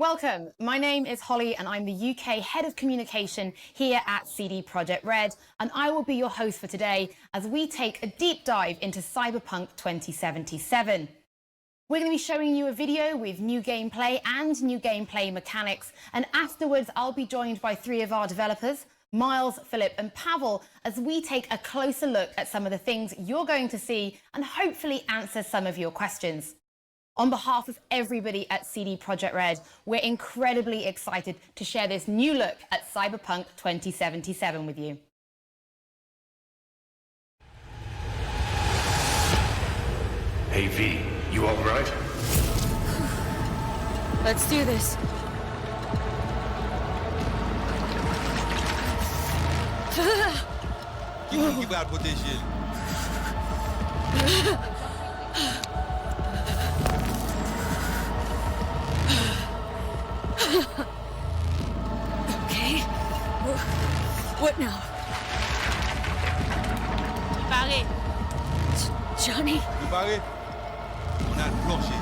Welcome. My name is Holly and I'm the UK Head of Communication here at CD Projekt Red, and I will be your host for today as we take a deep dive into Cyberpunk 2077. We're going to be showing you a video with new gameplay and new gameplay mechanics, and afterwards I'll be joined by three of our developers, Miles, Philip and Pavel, as we take a closer look at some of the things you're going to see and hopefully answer some of your questions. On behalf of everybody at CD Projekt Red, we're incredibly excited to share this new look at Cyberpunk 2077 with you. Hey V, you all right? Let's do this. Give out with this shit. Okay. What now? Barré. Johnny? You barré? On a le plancher.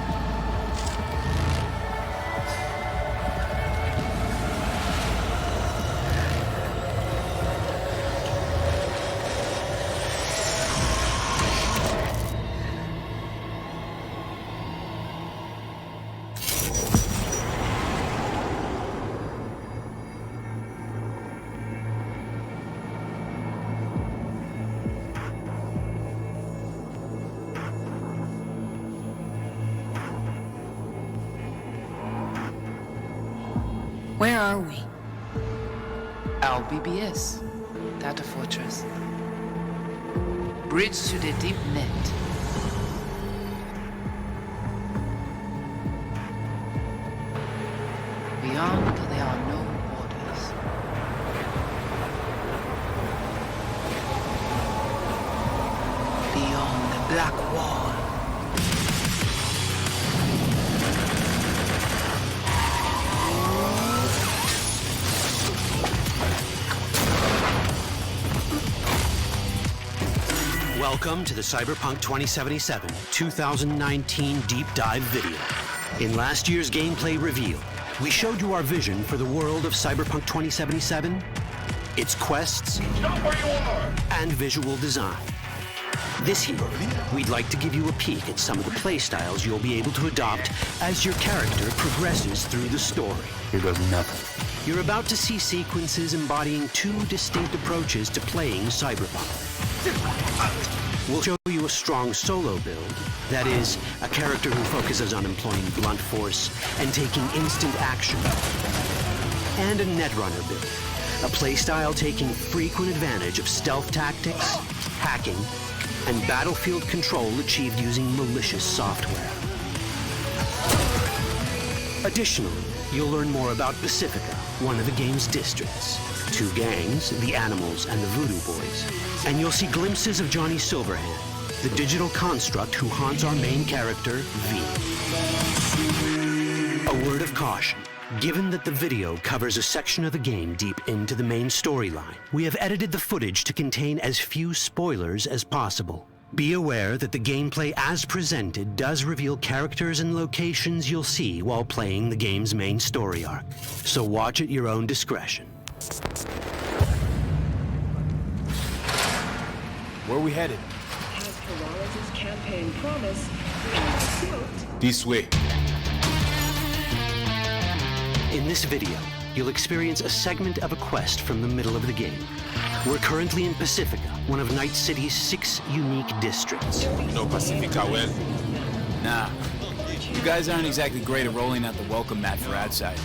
Where are we? LBBS, Data Fortress. Bridge to the deep net. Beyond, there are no borders. Beyond the black wall. Welcome to the Cyberpunk 2077 2019 Deep Dive video. In last year's gameplay reveal, we showed you our vision for the world of Cyberpunk 2077, its quests, and visual design. This year, we'd like to give you a peek at some of the playstyles you'll be able to adopt as your character progresses through the story. Here goes nothing. You're about to see sequences embodying two distinct approaches to playing Cyberpunk. We'll show you a strong solo build, that is, a character who focuses on employing blunt force and taking instant action, and a netrunner build, a playstyle taking frequent advantage of stealth tactics, hacking, and battlefield control achieved using malicious software. Additionally, you'll learn more about Pacifica, one of the game's districts, two gangs, the Animals and the Voodoo Boys, and you'll see glimpses of Johnny Silverhand, the digital construct who haunts our main character, V. A word of caution. Given that the video covers a section of the game deep into the main storyline, we have edited the footage to contain as few spoilers as possible. Be aware that the gameplay as presented does reveal characters and locations you'll see while playing the game's main story arc, so watch at your own discretion. Where are we headed? As Peralez's campaign promise, quote, This way. In this video, you'll experience a segment of a quest from the middle of the game. We're currently in Pacifica, one of Night City's 6 unique districts. No Pacifica well. Nah. You guys aren't exactly great at rolling out the welcome mat for outsiders.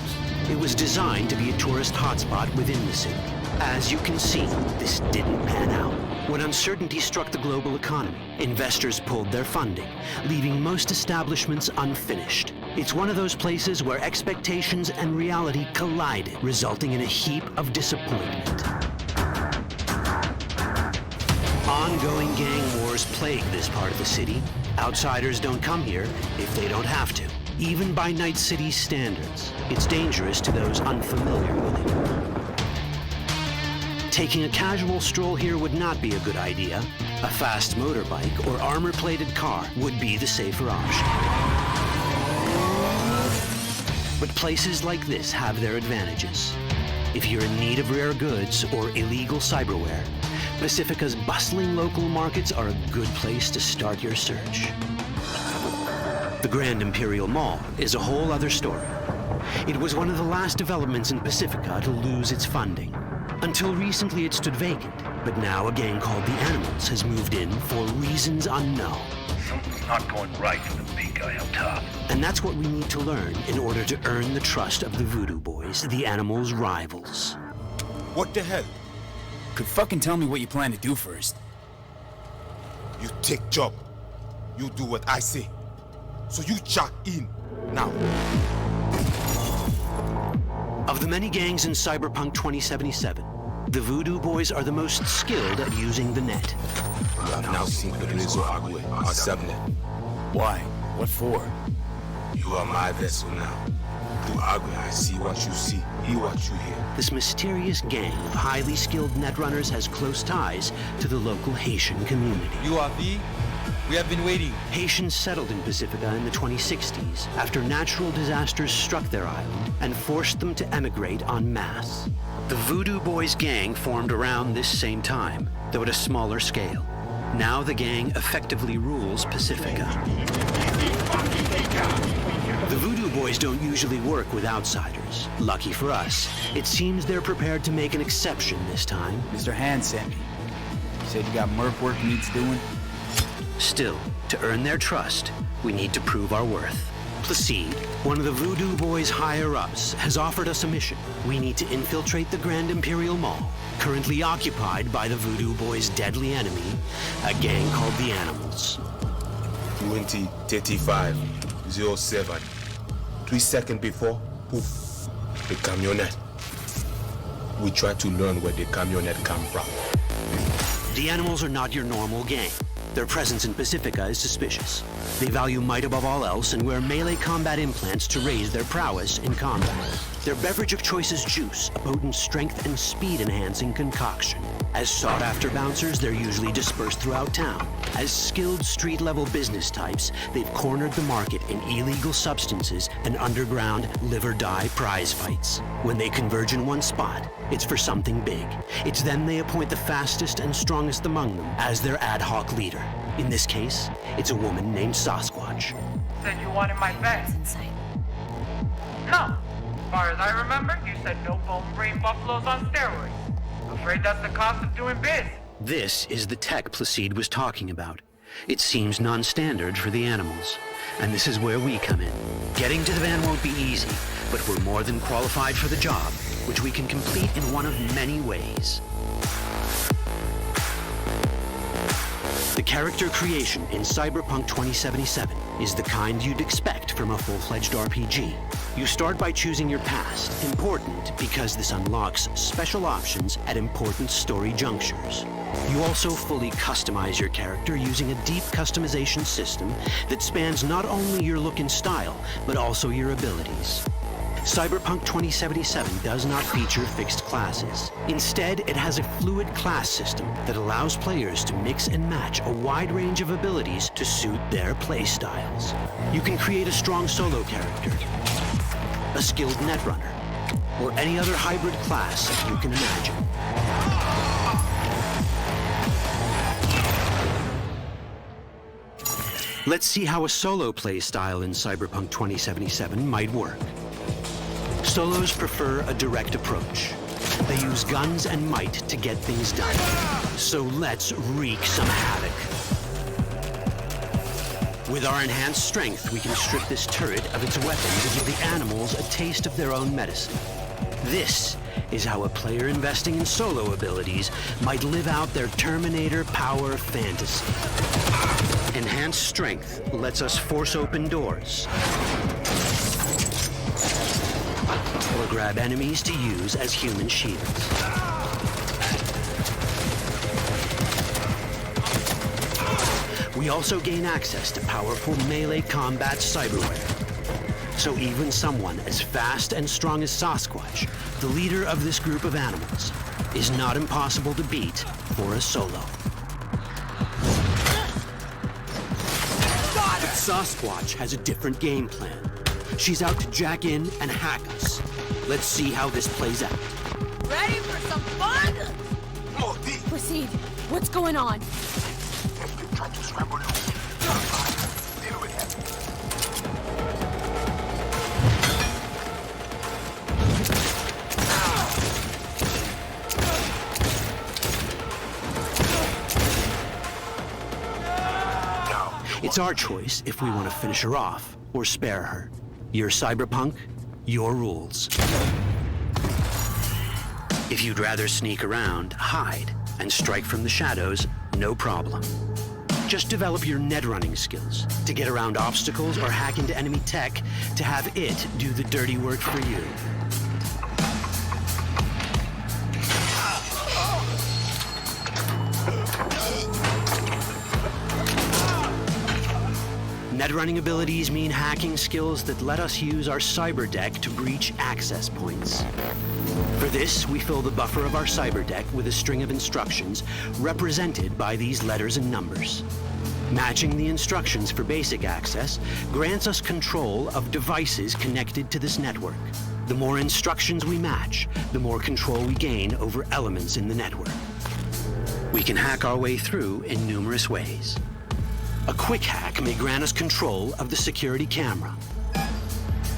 It was designed to be a tourist hotspot within the city. As you can see, this didn't pan out. When uncertainty struck the global economy, investors pulled their funding, leaving most establishments unfinished. It's one of those places where expectations and reality collided, resulting in a heap of disappointment. Ongoing gang wars plague this part of the city. Outsiders don't come here if they don't have to. Even by Night City's standards, it's dangerous to those unfamiliar with it. Taking a casual stroll here would not be a good idea. A fast motorbike or armor-plated car would be the safer option. But places like this have their advantages. If you're in need of rare goods or illegal cyberware, Pacifica's bustling local markets are a good place to start your search. The Grand Imperial Mall is a whole other story. It was one of the last developments in Pacifica to lose its funding. Until recently it stood vacant, but now a gang called the Animals has moved in for reasons unknown. Something's not going right for the big guy up top. And that's what we need to learn in order to earn the trust of the Voodoo Boys, the Animals' rivals. What the hell? Could fucking tell me what you plan to do first. You take job. You do what I say. So you jack in now. Of the many gangs in Cyberpunk 2077, the Voodoo Boys are the most skilled at using the net. You have now seen the Blazo Agwe, our subnet. Why? What for? You are my vessel now. Through Agwe, I see what you see, hear what you hear. This mysterious gang of highly skilled netrunners has close ties to the local Haitian community. You are V? We have been waiting. Haitians settled in Pacifica in the 2060s after natural disasters struck their island and forced them to emigrate en masse. The Voodoo Boys gang formed around this same time, though at a smaller scale. Now the gang effectively rules Pacifica. The Voodoo Boys don't usually work with outsiders. Lucky for us, it seems they're prepared to make an exception this time. Mr. Hand sent me. Said you got merc work needs doing? Still, to earn their trust, we need to prove our worth. Placide, one of the Voodoo Boys' higher-ups, has offered us a mission. We need to infiltrate the Grand Imperial Mall, currently occupied by the Voodoo Boys' deadly enemy, a gang called the Animals. 2035-07. 3 seconds before, poof, the camionette. We try to learn where the camionette come from. The Animals are not your normal gang. Their presence in Pacifica is suspicious. They value might above all else and wear melee combat implants to raise their prowess in combat. Their beverage of choice is juice, a potent strength and speed-enhancing concoction. As sought-after bouncers, they're usually dispersed throughout town. As skilled street-level business types, they've cornered the market in illegal substances and underground live-or-die prize fights. When they converge in one spot, it's for something big. It's then they appoint the fastest and strongest among them as their ad hoc leader. In this case, it's a woman named Sasquatch. Said you wanted my vet. Insane. No. As far as I remember, you said no bone brain buffaloes on steroids. Afraid that's the cost of doing biz. This is the tech Placide was talking about. It seems non-standard for the Animals. And this is where we come in. Getting to the van won't be easy, but we're more than qualified for the job, which we can complete in one of many ways. The character creation in Cyberpunk 2077 is the kind you'd expect from a full-fledged RPG. You start by choosing your past, important because this unlocks special options at important story junctures. You also fully customize your character using a deep customization system that spans not only your look and style, but also your abilities. Cyberpunk 2077 does not feature fixed classes. Instead, it has a fluid class system that allows players to mix and match a wide range of abilities to suit their playstyles. You can create a strong solo character, a skilled netrunner, or any other hybrid class you can imagine. Let's see how a solo play style in Cyberpunk 2077 might work. Solos prefer a direct approach. They use guns and might to get things done. So let's wreak some havoc. With our enhanced strength, we can strip this turret of its weapons and give the Animals a taste of their own medicine. This is how a player investing in solo abilities might live out their Terminator power fantasy. Enhanced strength lets us force open doors, or grab enemies to use as human shields. We also gain access to powerful melee combat cyberware. So even someone as fast and strong as Sasquatch, the leader of this group of animals, is not impossible to beat for a solo. But Sasquatch has a different game plan. She's out to jack in and hack us. Let's see how this plays out. Ready for some fun? Proceed. What's going on? It's our choice if we want to finish her off or spare her. You're Cyberpunk, your rules. If you'd rather sneak around, hide, and strike from the shadows, no problem. Just develop your net running skills to get around obstacles or hack into enemy tech to have it do the dirty work for you. Net running abilities mean hacking skills that let us use our cyber deck to breach access points. For this, we fill the buffer of our cyber deck with a string of instructions represented by these letters and numbers. Matching the instructions for basic access grants us control of devices connected to this network. The more instructions we match, the more control we gain over elements in the network. We can hack our way through in numerous ways. A quick hack may grant us control of the security camera.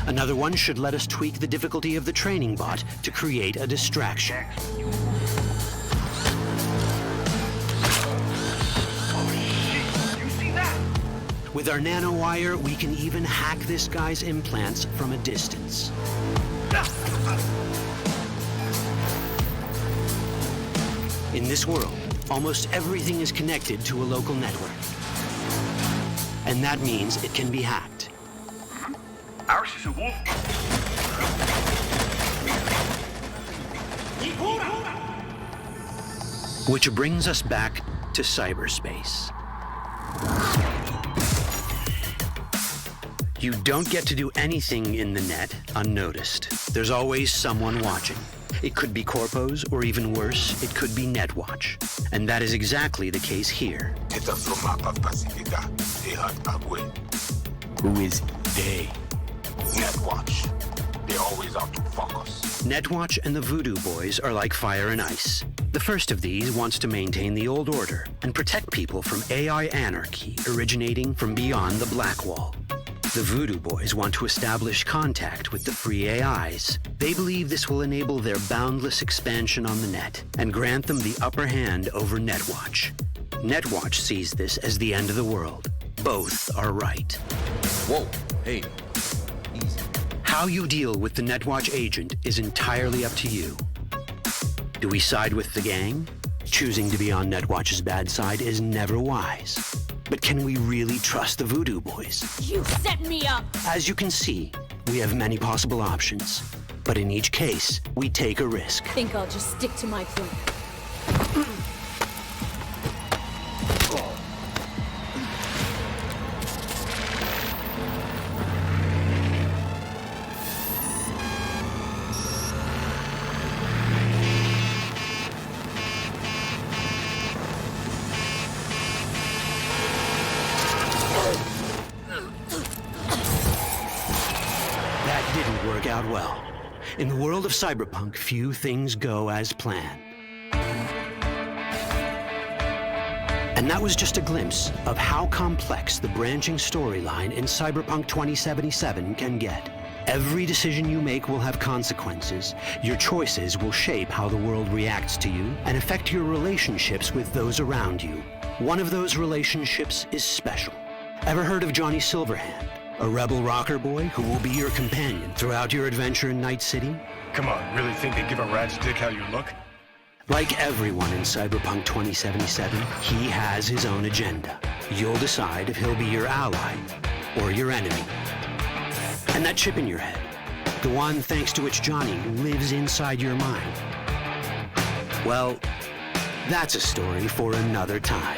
Another one should let us tweak the difficulty of the training bot to create a distraction. With our nanowire, we can even hack this guy's implants from a distance. In this world, almost everything is connected to a local network. And that means it can be hacked. Ours is a wolf. Which brings us back to cyberspace. You don't get to do anything in the net unnoticed. There's always someone watching. It could be corpos, or even worse, it could be Netwatch. And that is exactly the case here. Who is they? Netwatch. They're always out to fuck us. Netwatch and the Voodoo Boys are like fire and ice. The first of these wants to maintain the old order and protect people from AI anarchy originating from beyond the Black Wall. The Voodoo Boys want to establish contact with the free AIs. They believe this will enable their boundless expansion on the net and grant them the upper hand over Netwatch. Netwatch sees this as the end of the world. Both are right. Whoa, hey, easy. How you deal with the Netwatch agent is entirely up to you. Do we side with the gang? Choosing to be on Netwatch's bad side is never wise. But can we really trust the Voodoo Boys? You set me up! As you can see, we have many possible options. But in each case, we take a risk. Think I'll just stick to my plan. Didn't work out well. In the world of Cyberpunk, few things go as planned. And that was just a glimpse of how complex the branching storyline in Cyberpunk 2077 can get. Every decision you make will have consequences. Your choices will shape how the world reacts to you and affect your relationships with those around you. One of those relationships is special. Ever heard of Johnny Silverhand? A rebel rocker boy who will be your companion throughout your adventure in Night City? Come on, really think they give a rat's dick how you look? Like everyone in Cyberpunk 2077, he has his own agenda. You'll decide if he'll be your ally or your enemy. And that chip in your head, the one thanks to which Johnny lives inside your mind, well, that's a story for another time.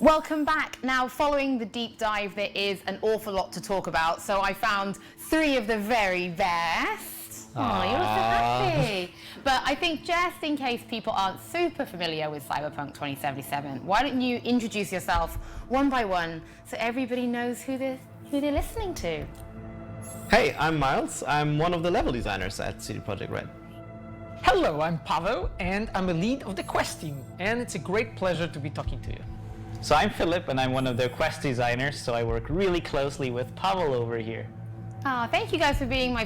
Welcome back. Now, following the deep dive, there is an awful lot to talk about. So I found 3 of the very best. Oh, you're so happy. But I think just in case people aren't super familiar with Cyberpunk 2077, why don't you introduce yourself one by one so everybody knows who they're listening to? Hey, I'm Miles. I'm one of the level designers at CD Projekt Red. Hello, I'm Pavel, and I'm a lead of the Quest team, and it's a great pleasure to be talking to you. So I'm Philip, and I'm one of their Quest designers, so I work really closely with Pavel over here. Oh, thank you guys for being my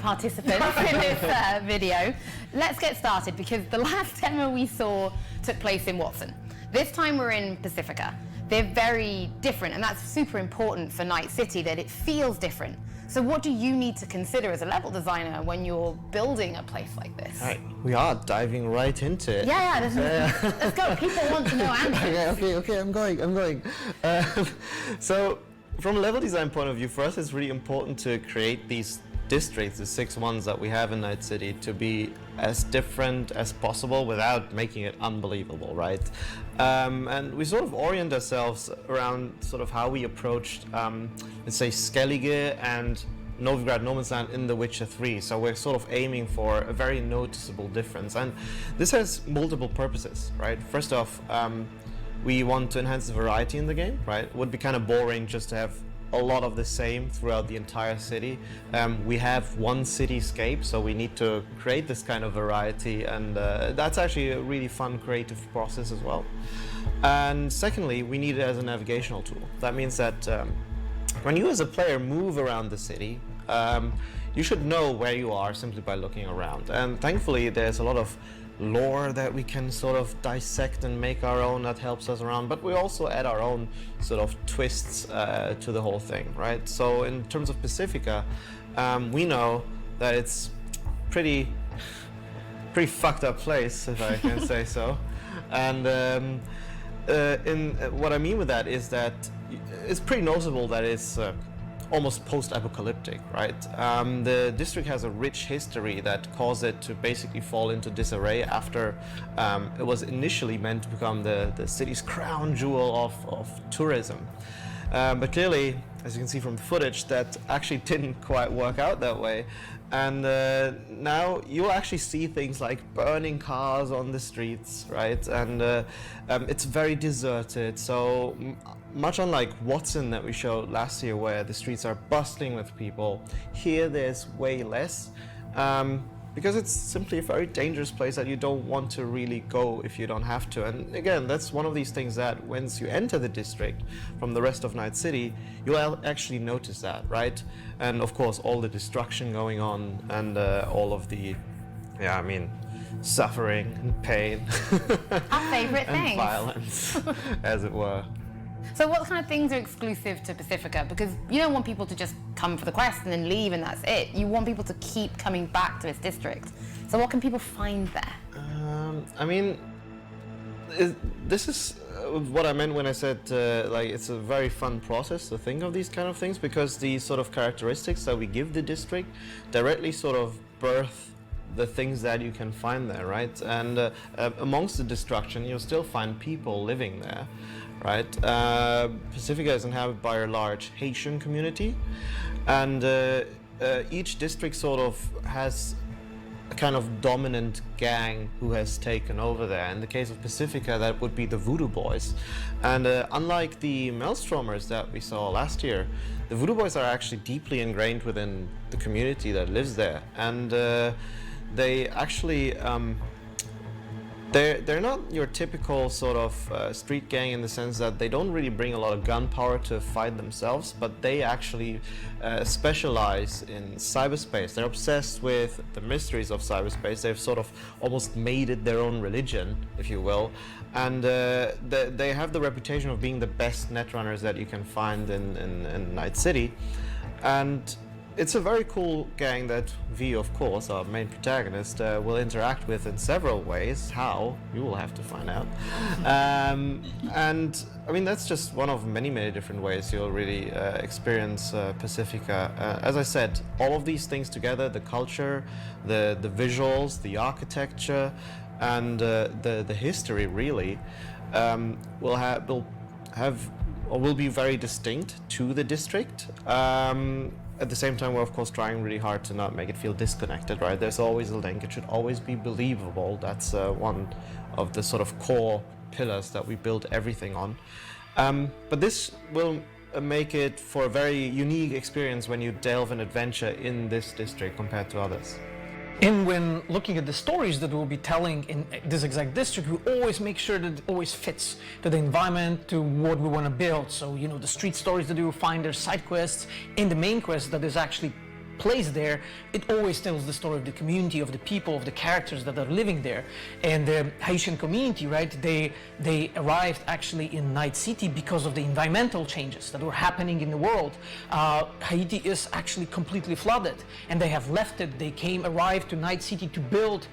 participants in this video. Let's get started, because the last demo we saw took place in Watson. This time we're in Pacifica. They're very different, and that's super important for Night City, that it feels different. So what do you need to consider as a level designer when you're building a place like this? All right, we are diving right into it. Yeah, let's go. People want to know answers. Okay, I'm going. So, from a level design point of view, for us it's really important to create these districts, the 6 ones that we have in Night City, to be as different as possible without making it unbelievable, right? And we sort of orient ourselves around sort of how we approached, let's say, Skellige and Novigrad No Man's Land in The Witcher 3. So we're sort of aiming for a very noticeable difference. And this has multiple purposes, right? First off, we want to enhance the variety in the game, right? It would be kind of boring just to have a lot of the same throughout the entire city. We have one cityscape, so we need to create this kind of variety, and that's actually a really fun creative process as well. And secondly, we need it as a navigational tool. That means that when you as a player move around the city, you should know where you are simply by looking around. And thankfully there's a lot of lore that we can sort of dissect and make our own that helps us around, but we also add our own sort of twists to the whole thing, right? So in terms of Pacifica, we know that it's pretty fucked up place, if I can say so. And what I mean with that is that it's pretty noticeable that it's almost post-apocalyptic, right? The district has a rich history that caused it to basically fall into disarray after it was initially meant to become the city's crown jewel of tourism. But clearly, as you can see from the footage, that actually didn't quite work out that way. And now you'll actually see things like burning cars on the streets, right? And it's very deserted. So much unlike Watson that we showed last year, where the streets are bustling with people, here there's way less. Because it's simply a very dangerous place that you don't want to really go if you don't have to. And again, that's one of these things that once you enter the district from the rest of Night City, you'll actually notice that, right? And of course, all the destruction going on and all of the, suffering and pain. Our favorite and things. Violence, as it were. So what kind of things are exclusive to Pacifica? Because you don't want people to just come for the quest and then leave and that's it. You want people to keep coming back to this district. So what can people find there? This is what I meant when I said it's a very fun process to think of these kind of things, because the sort of characteristics that we give the district directly sort of birth the things that you can find there, right? And amongst the destruction, you'll still find people living there, right? Pacifica is inhabited by a large Haitian community, and each district sort of has a kind of dominant gang who has taken over there. In the case of Pacifica, that would be the Voodoo Boys. And unlike the Maelstromers that we saw last year, the Voodoo Boys are actually deeply ingrained within the community that lives there. And they actually, they're not your typical sort of street gang in the sense that they don't really bring a lot of gunpowder to fight themselves, but they actually specialize in cyberspace. They're obsessed with the mysteries of cyberspace. They've sort of almost made it their own religion, if you will. And they have the reputation of being the best netrunners that you can find in Night City. And it's a very cool gang that V, of course, our main protagonist, will interact with in several ways. How? You will have to find out. And I mean, that's just one of many, many different ways you'll really experience Pacifica. As I said, all of these things together, the culture, the visuals, the architecture, and the history, really, will be very distinct to the district. At the same time, we're of course trying really hard to not make it feel disconnected, right? There's always a link. It should always be believable. That's one of the sort of core pillars that we build everything on. But this will make it for a very unique experience when you delve an adventure in this district compared to others. And when looking at the stories that we'll be telling in this exact district, we always make sure that it always fits to the environment, to what we want to build. So, you know, the street stories that you will find, their side quests, and the main quest that is actually placed there, it always tells the story of the community, of the people, of the characters that are living there. And the Haitian community, right, they arrived actually in Night City because of the environmental changes that were happening in the world. Haiti is actually completely flooded, and they have left it. They arrived to Night City to build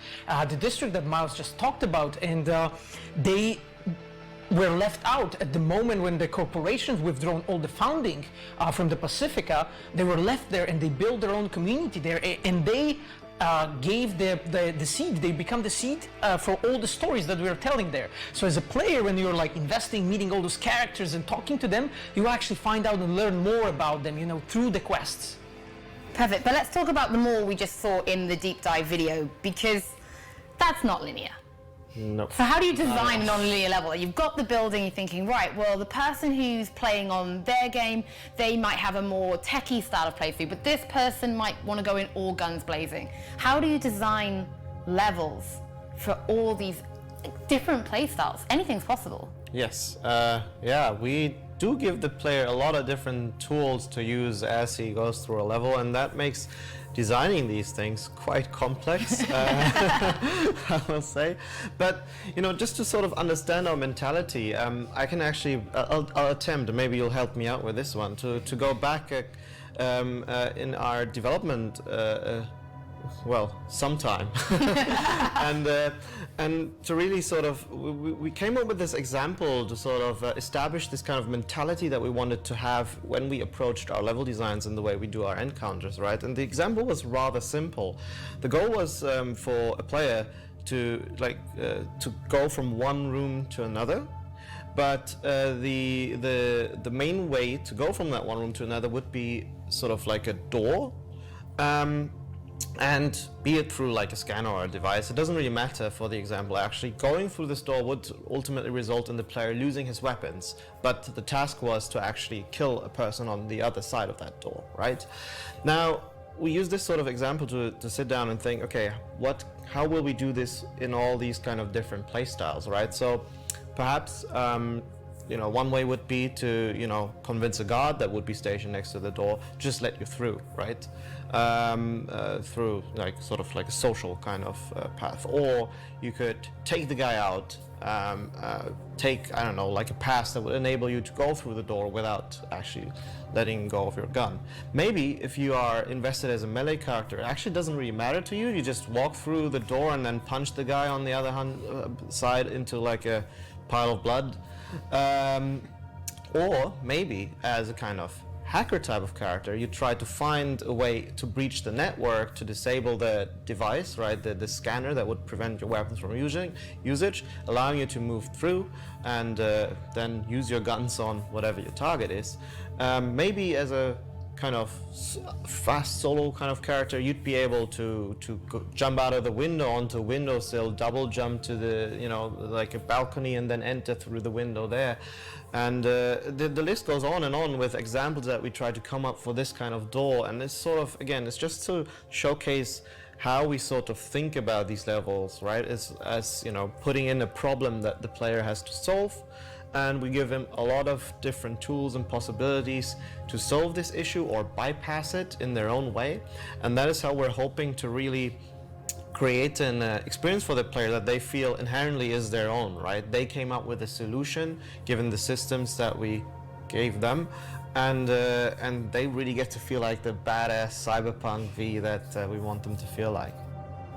the district that Miles just talked about, and they were left out at the moment when the corporations withdrawn all the funding from the Pacifica. They were left there, and they built their own community there, and they gave the seed. They become the seed for all the stories that we're telling there. So as a player, when you're like investing, meeting all those characters and talking to them, you actually find out and learn more about them, you know, through the quests. Perfect, but let's talk about the mall we just saw in the deep dive video, because that's not linear. Nope. So how do you design a non-linear level? You've got the building, you're thinking, right, well, the person who's playing on their game, they might have a more techie style of playthrough, but this person might want to go in all guns blazing. How do you design levels for all these different play styles? Anything's possible. Yes, yeah, we do give the player a lot of different tools to use as he goes through a level, and that makes designing these things quite complex, I will say. But, you know, just to sort of understand our mentality, I can actually, I'll attempt, maybe you'll help me out with this one, to go back in our development, well, sometime. And to really sort of, we came up with this example to sort of establish this kind of mentality that we wanted to have when we approached our level designs and the way we do our encounters, right? And the example was rather simple. The goal was for a player to go from one room to another, but the main way to go from that one room to another would be sort of like a door. And be it through like a scanner or a device, it doesn't really matter for the example. Actually, going through this door would ultimately result in the player losing his weapons, but the task was to actually kill a person on the other side of that door, right? Now, we use this sort of example to sit down and think, okay, how will we do this in all these kind of different play styles, right? So perhaps you know, one way would be to, you know, convince a guard that would be stationed next to the door, just let you through, right? Through like sort of like a social kind of path. Or you could take the guy out, take, I don't know, like a pass that would enable you to go through the door without actually letting go of your gun. Maybe if you are invested as a melee character, it actually doesn't really matter to you. You just walk through the door and then punch the guy on the other side into like a pile of blood. Or maybe as a kind of hacker type of character, you try to find a way to breach the network, to disable the device, right, the scanner that would prevent your weapons from usage, allowing you to move through and then use your guns on whatever your target is. Maybe as a kind of fast solo kind of character, you'd be able to jump out of the window onto a windowsill, double jump to the, you know, like a balcony, and then enter through the window there. And the list goes on and on with examples that we try to come up for this kind of door. And it's sort of, again, it's just to showcase how we sort of think about these levels, right? As you know, putting in a problem that the player has to solve, and we give him a lot of different tools and possibilities to solve this issue or bypass it in their own way. And that is how we're hoping to really create an experience for the player that they feel inherently is their own, right? They came up with a solution given the systems that we gave them, and they really get to feel like the badass Cyberpunk V that we want them to feel like.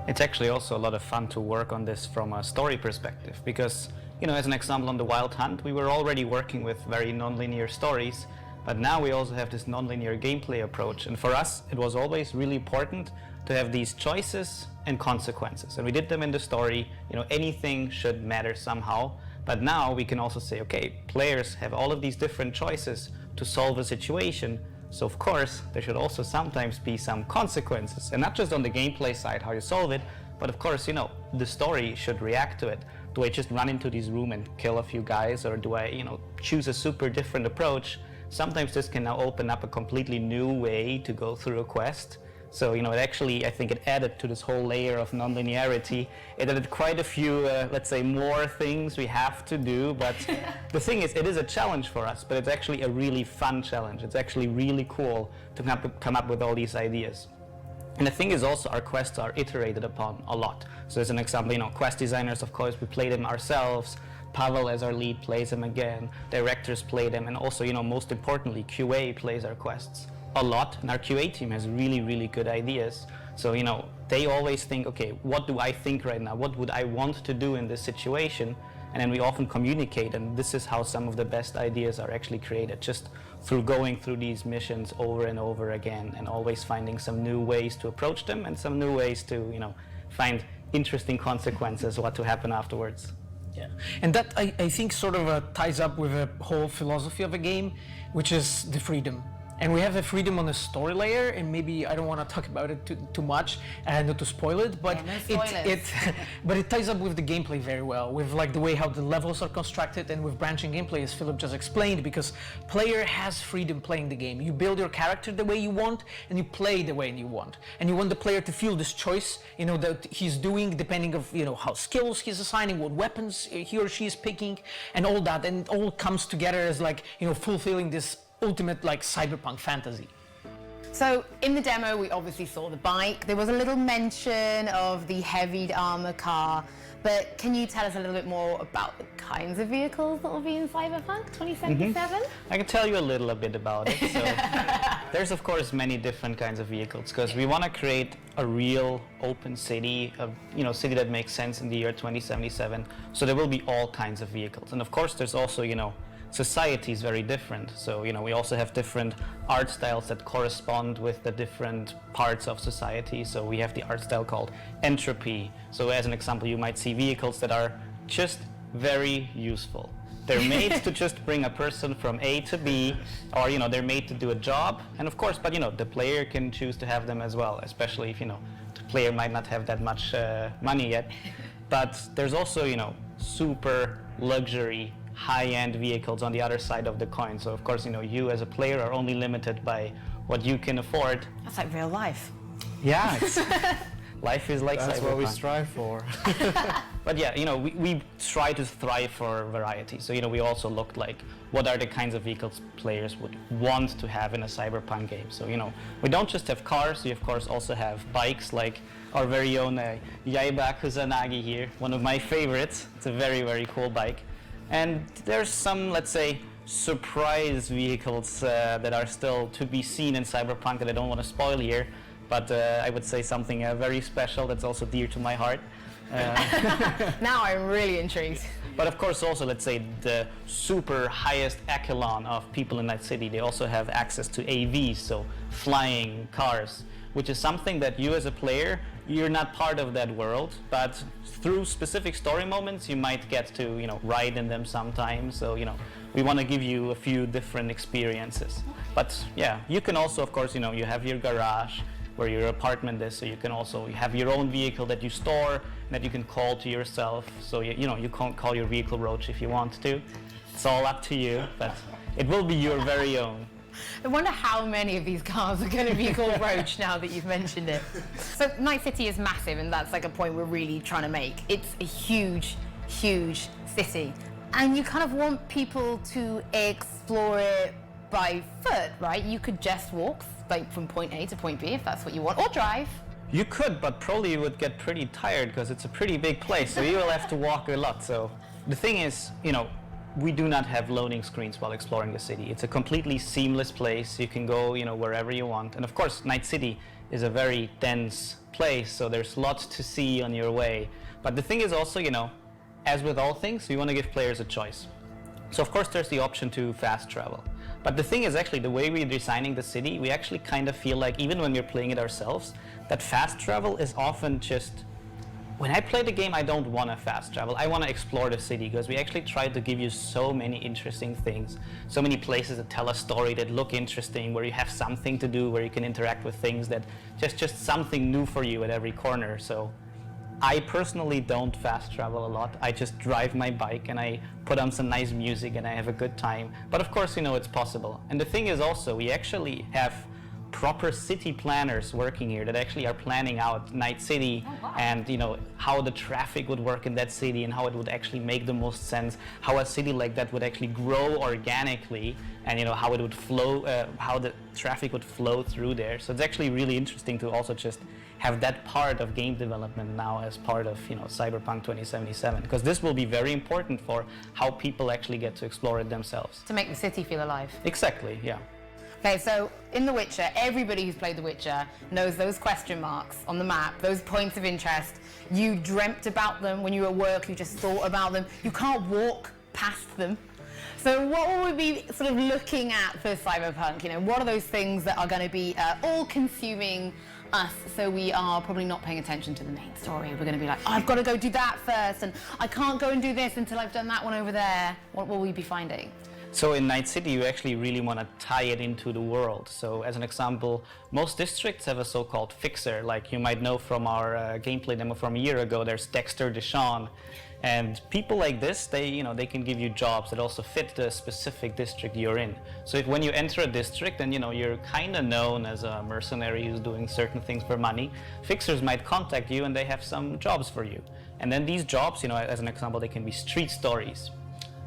It's actually also a lot of fun to work on this from a story perspective, because, you know, as an example, on the Wild Hunt, we were already working with very non-linear stories, but now we also have this non-linear gameplay approach. And for us, it was always really important to have these choices and consequences. And we did them in the story. You know, anything should matter somehow. But now we can also say, okay, players have all of these different choices to solve a situation. So of course, there should also sometimes be some consequences, and not just on the gameplay side, how you solve it, but of course, the story should react to it. Do I just run into this room and kill a few guys, or do I, choose a super different approach? Sometimes this can now open up a completely new way to go through a quest. So, it actually, I think it added to this whole layer of non-linearity. It added quite a few, let's say, more things we have to do. But the thing is, it is a challenge for us, but it's actually a really fun challenge. It's actually really cool to come up with all these ideas. And the thing is also, our quests are iterated upon a lot. So as an example, quest designers, of course, we play them ourselves. Pavel as our lead plays them again. Directors play them. And also, most importantly, QA plays our quests a lot, and our QA team has really, really good ideas. So, they always think, okay, what do I think right now? What would I want to do in this situation? And then we often communicate, and this is how some of the best ideas are actually created, just through going through these missions over and over again, and always finding some new ways to approach them, and some new ways to, find interesting consequences, what to happen afterwards. Yeah, and that I think sort of ties up with a whole philosophy of a game, which is the freedom. And we have the freedom on the story layer, and maybe I don't want to talk about it too much, not to spoil it, but but it ties up with the gameplay very well, with like the way how the levels are constructed, and with branching gameplay, as Philip just explained, because player has freedom playing the game. You build your character the way you want, and you play the way you want, and you want the player to feel this choice, that he's doing depending of how skills he's assigning, what weapons he or she is picking, and all that, and it all comes together as like fulfilling this ultimate like cyberpunk fantasy. So in the demo we obviously saw the bike, there was a little mention of the heavy armor car, but can you tell us a little bit more about the kinds of vehicles that will be in Cyberpunk 2077? I can tell you a little bit about it. So there's of course many different kinds of vehicles, because we want to create a real open city, a city that makes sense in the year 2077. So there will be all kinds of vehicles, and of course there's also society is very different. So, we also have different art styles that correspond with the different parts of society. So we have the art style called entropy. So as an example, you might see vehicles that are just very useful. They're made to just bring a person from A to B, or, they're made to do a job. And of course, but, the player can choose to have them as well, especially if, the player might not have that much money yet. But there's also, super luxury high-end vehicles on the other side of the coin. So of course, you as a player are only limited by what you can afford. That's like real life. Yeah, life is like That's Cyberpunk. what we strive for. But yeah, we try to thrive for variety. So, we also looked like, what are the kinds of vehicles players would want to have in a Cyberpunk game? So, we don't just have cars, we of course also have bikes, like our very own Yaiba Kusanagi here, one of my favorites. It's a very, very cool bike. And there's some, let's say, surprise vehicles that are still to be seen in Cyberpunk that I don't want to spoil here, but I would say something very special that's also dear to my heart. Now I'm really intrigued. But of course also, let's say, the super highest echelon of people in that city, they also have access to AVs, so flying cars, which is something that you as a player, you're not part of that world, but through specific story moments, you might get to, ride in them sometimes. So, we want to give you a few different experiences. But yeah, you can also, of course, you have your garage where your apartment is, so you can also have your own vehicle that you store, that you can call to yourself. So, you can't call your vehicle Roach if you want to. It's all up to you, but it will be your very own. I wonder how many of these cars are going to be called Roach now that you've mentioned it. So Night City is massive, and that's like a point we're really trying to make. It's a huge, huge city, and you kind of want people to explore it by foot, right? You could just walk like from point A to point B if that's what you want, or drive. You could, but probably you would get pretty tired because it's a pretty big place, so you will have to walk a lot. So the thing is, we do not have loading screens while exploring the city. It's a completely seamless place. You can go, wherever you want. And of course, Night City is a very dense place, so there's lots to see on your way. But the thing is also, as with all things, we want to give players a choice. So of course, there's the option to fast travel. But the thing is actually, the way we're designing the city, we actually kind of feel like, even when we're playing it ourselves, that fast travel is often just When I play the game, I don't want to fast travel. I want to explore the city, because we actually try to give you so many interesting things, so many places that tell a story, that look interesting, where you have something to do, where you can interact with things, that just something new for you at every corner. So I personally don't fast travel a lot. I just drive my bike and I put on some nice music and I have a good time. But of course, you know, it's possible. And the thing is also, we actually have proper city planners working here that actually are planning out Night City. Oh, wow. And you know how the traffic would work in that city and how it would actually make the most sense, how a city like that would actually grow organically, and you know how it would flow, how the traffic would flow through there. So it's actually really interesting to also just have that part of game development now as part of, you know, Cyberpunk 2077, because this will be very important for how people actually get to explore it themselves. To make the city feel alive. Exactly, yeah. Okay, so in The Witcher, everybody who's played The Witcher knows those question marks on the map, those points of interest. You dreamt about them when you were at work, you just thought about them. You can't walk past them. So what will we be sort of looking at for Cyberpunk? You know, what are those things that are going to be all-consuming us, so we are probably not paying attention to the main story? We're going to be like, oh, I've got to go do that first, and I can't go and do this until I've done that one over there. What will we be finding? So in Night City, you actually really want to tie it into the world. So as an example, most districts have a so-called fixer. Like you might know from our gameplay demo from a year ago, there's Dexter Deshawn. And people like this, they can give you jobs that also fit the specific district you're in. So when you enter a district and you're kind of known as a mercenary who's doing certain things for money, fixers might contact you and they have some jobs for you. And then these jobs, as an example, they can be street stories.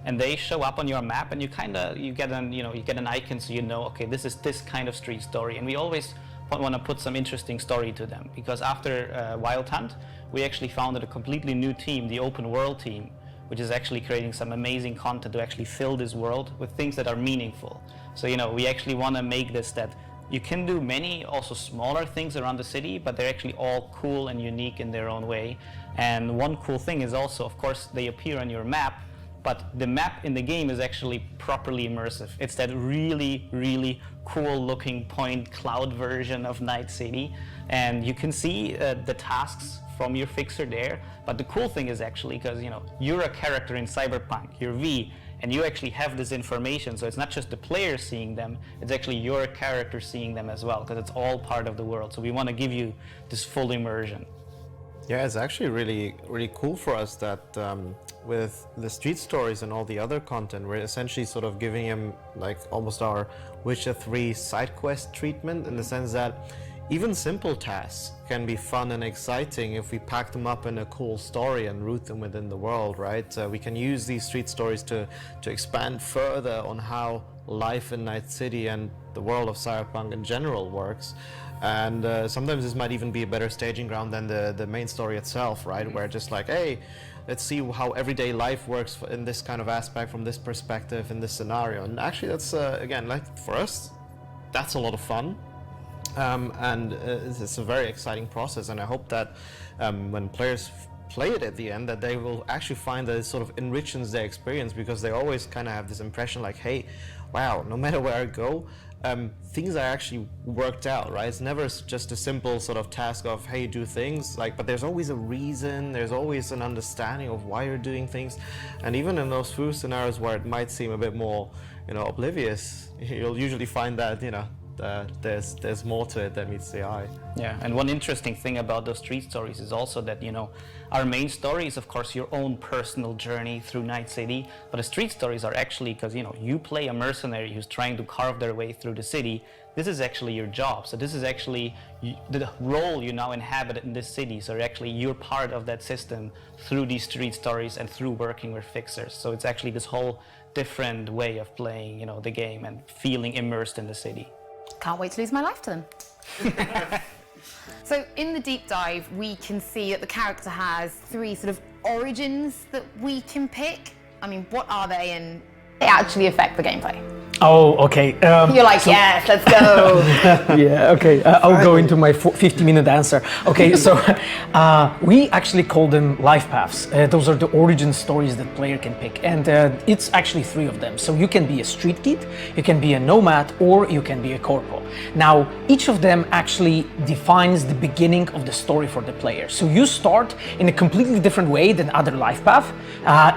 And they show up on your map, and you get an icon, so okay, this is this kind of street story. And we always want to put some interesting story to them, because after Wild Hunt, we actually founded a completely new team, the Open World team, which is actually creating some amazing content to actually fill this world with things that are meaningful. So we actually want to make this that you can do many also smaller things around the city, but they're actually all cool and unique in their own way. And one cool thing is also, of course, they appear on your map, but the map in the game is actually properly immersive. It's that really, really cool looking point cloud version of Night City. And you can see the tasks from your fixer there. But the cool thing is actually, because you're a character in Cyberpunk, you're V, and you actually have this information. So it's not just the player seeing them, it's actually your character seeing them as well, because it's all part of the world. So we want to give you this full immersion. Yeah, it's actually really, really cool for us that with the street stories and all the other content, we're essentially sort of giving him like almost our Witcher 3 side quest treatment, in the sense that even simple tasks can be fun and exciting if we pack them up in a cool story and root them within the world, right? We can use these street stories to expand further on how life in Night City and the world of Cyberpunk in general works. And sometimes this might even be a better staging ground than the main story itself, right? Mm-hmm. Where just like, hey, let's see how everyday life works in this kind of aspect, from this perspective, in this scenario. And actually that's, again, like for us, that's a lot of fun. And it's a very exciting process. And I hope that when players play it at the end, that they will actually find that it sort of enriches their experience, because they always kind of have this impression like, hey, wow, no matter where I go, things are actually worked out, right? It's never just a simple sort of task of, hey, do things, but there's always a reason, there's always an understanding of why you're doing things. And even in those few scenarios where it might seem a bit more, oblivious, you'll usually find that, there's more to it that meets the eye. Yeah, and one interesting thing about those street stories is also that, our main story is, of course, your own personal journey through Night City, but the street stories are actually, because, you play a mercenary who's trying to carve their way through the city. This is actually your job. So this is actually the role you now inhabit in this city. So actually you're part of that system through these street stories and through working with fixers. So it's actually this whole different way of playing, the game and feeling immersed in the city. Can't wait to lose my life to them. So in the deep dive, we can see that the character has 3 sort of origins that we can pick. I mean, what are they, and they actually affect the gameplay? Oh, okay. You're like, yes, let's go. Yeah, okay. I'll go into my 50-minute answer. Okay, so we actually call them life paths. Those are the origin stories that player can pick, and it's actually 3 of them. So you can be a street kid, you can be a nomad, or you can be a corpo. Now, each of them actually defines the beginning of the story for the player. So you start in a completely different way than other life paths,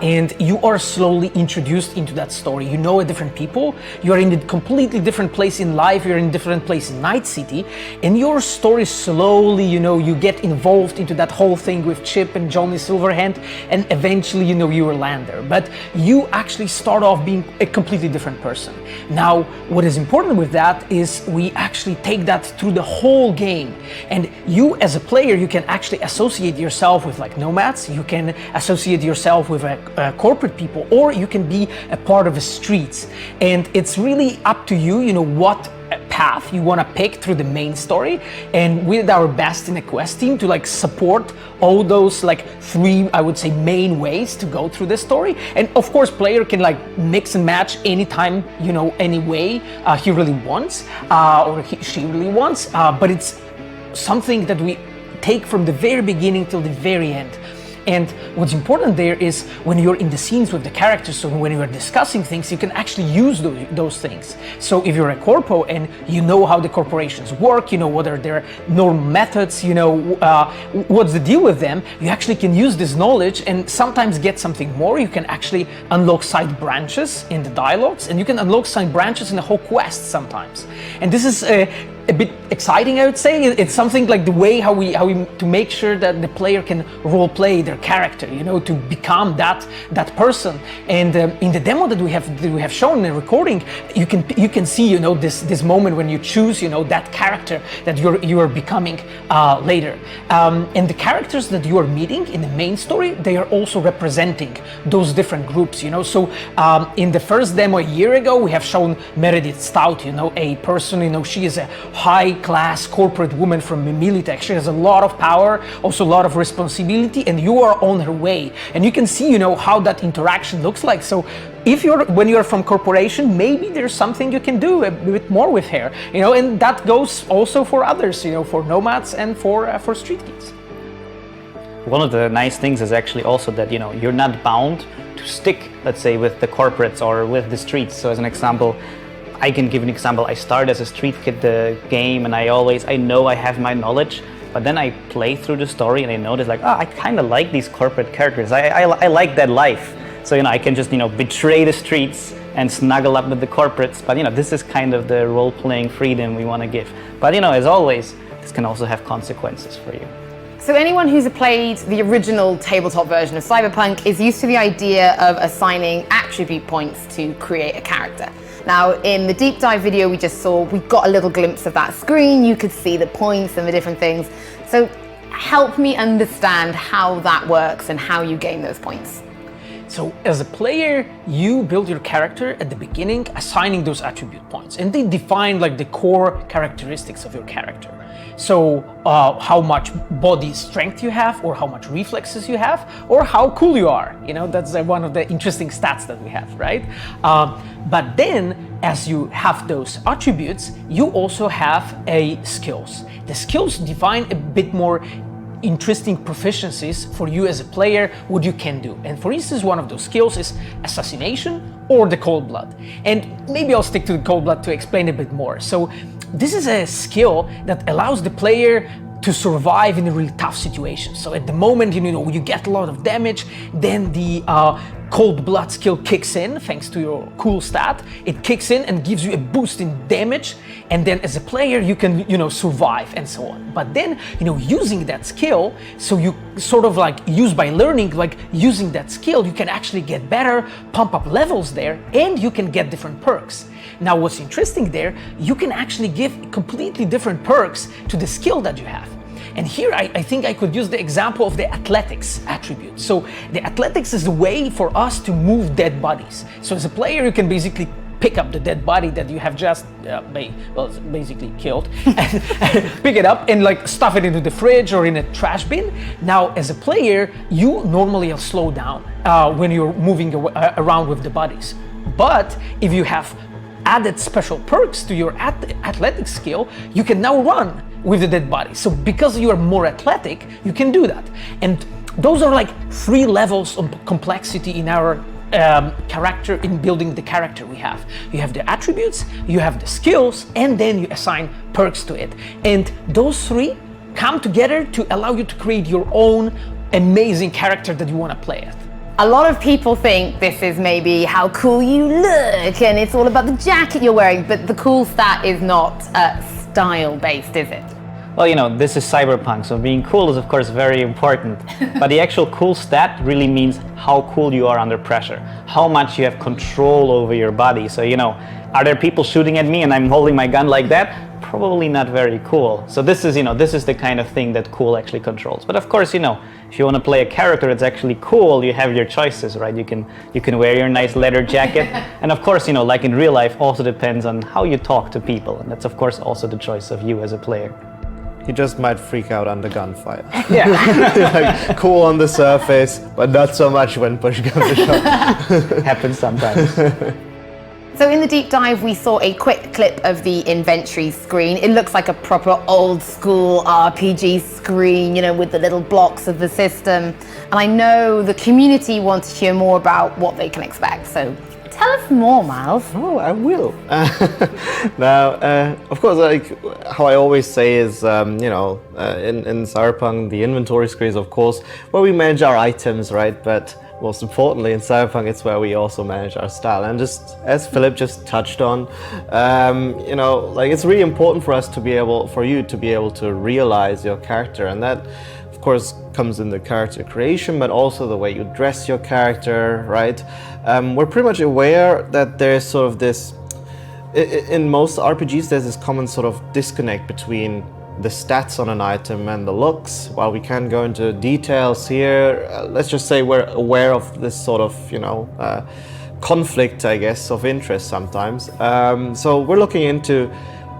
and you are slowly introduced into that story. You know a different people. You are in a completely different place in life, you're in a different place in Night City, and your story slowly, you get involved into that whole thing with Chip and Johnny Silverhand, and eventually, you will land there. But you actually start off being a completely different person. Now, what is important with that is we actually take that through the whole game, and you as a player, you can actually associate yourself with like nomads, you can associate yourself with corporate people, or you can be a part of the streets, and it's really up to you, what path you want to pick through the main story, and we did our best in the quest team to like support all those like 3, I would say, main ways to go through the story. And of course player can like mix and match anytime, any way he really wants, or she really wants, but it's something that we take from the very beginning till the very end. And what's important there is when you're in the scenes with the characters, so when you're discussing things, you can actually use those things. So if you're a corpo and you know how the corporations work, what are their normal methods, what's the deal with them, you actually can use this knowledge and sometimes get something more. You can actually unlock side branches in the dialogues, and you can unlock side branches in the whole quest sometimes. And this is a bit exciting, I would say. It's something like the way how we to make sure that the player can role play their character, to become that person. And in the demo that we have shown in the recording, you can see this moment when you choose that character that you are becoming later. And the characters that you are meeting in the main story, they are also representing those different groups. So in the first demo a year ago, we have shown Meredith Stout, a person, she is a high-class corporate woman from Militech. She has a lot of power, also a lot of responsibility, and you are on her way. And you can see, how that interaction looks like. So when you're from corporation, maybe there's something you can do a bit more with her, and that goes also for others, for nomads and for street kids. One of the nice things is actually also that, you're not bound to stick, let's say, with the corporates or with the streets. So as an example, I can give an example. I started as a street kid the game, and I know I have my knowledge, but then I play through the story and I notice like, I kind of like these corporate characters. I like that life. So, I can just, betray the streets and snuggle up with the corporates. But, this is kind of the role-playing freedom we want to give. But, as always, this can also have consequences for you. So anyone who's played the original tabletop version of Cyberpunk is used to the idea of assigning attribute points to create a character. Now, in the deep dive video we just saw, we got a little glimpse of that screen. You could see the points and the different things. So help me understand how that works and how you gain those points. So as a player, you build your character at the beginning, assigning those attribute points, and they define like the core characteristics of your character. So how much body strength you have, or how much reflexes you have, or how cool you are. That's one of the interesting stats that we have, right? But then, as you have those attributes, you also have skills. The skills define a bit more interesting proficiencies for you as a player, what you can do. And for instance, one of those skills is assassination or the cold blood. And maybe I'll stick to the cold blood to explain a bit more. So this is a skill that allows the player to survive in a really tough situation. So at the moment, you get a lot of damage, then the cold blood skill kicks in, thanks to your cool stat. It kicks in and gives you a boost in damage, and then as a player you can, survive and so on. But then, using that skill, so you sort of like use by learning, like using that skill, you can actually get better, pump up levels there, and you can get different perks. Now, what's interesting there, you can actually give completely different perks to the skill that you have. And here I think I could use the example of the athletics attribute. So the athletics is a way for us to move dead bodies. So as a player, you can basically pick up the dead body that you have just basically killed, and pick it up and like stuff it into the fridge or in a trash bin. Now, as a player, you normally slow down when you're moving around with the bodies. But if you have added special perks to your athletic skill, you can now run with the dead body. So because you are more athletic, you can do that. And those are like 3 levels of complexity in our character, in building the character we have. You have the attributes, you have the skills, and then you assign perks to it. And those 3 come together to allow you to create your own amazing character that you want to play it. A lot of people think this is maybe how cool you look and it's all about the jacket you're wearing, but the cool stat is not style-based, is it? Well, you know, this is Cyberpunk, so being cool is of course very important. But the actual cool stat really means how cool you are under pressure, how much you have control over your body. So, you know, are there people shooting at me and I'm holding my gun like that? Probably not very cool. So this is, you know, this is the kind of thing that cool actually controls. But of course, you know, if you want to play a character that's actually cool, you have your choices, right? You can wear your nice leather jacket. And of course, you know, like in real life, also depends on how you talk to people. And that's of course also the choice of you as a player. He just might freak out under gunfire. Yeah. Like, cool on the surface, but not so much when push comes to shove. Happens sometimes. So in the deep dive, we saw a quick clip of the inventory screen. It looks like a proper old school RPG screen, you know, with the little blocks of the system. And I know the community wants to hear more about what they can expect. So tell us more, Miles. Oh, I will. Now, of course, like how I always say is, you know, in Cyberpunk, the inventory screen is, of course, where we manage our items, right? But most importantly, in Cyberpunk, it's where we also manage our style. And just as Philip just touched on, you know, like it's really important for us to be able, for you to be able to realize your character, and that, of course, comes in the character creation, but also the way you dress your character, right? We're pretty much aware that there's sort of this, in most RPGs, there's this common sort of disconnect between the stats on an item and the looks. While we can go into details here, let's just say we're aware of this sort of, you know, conflict, I guess, of interest sometimes. So we're looking into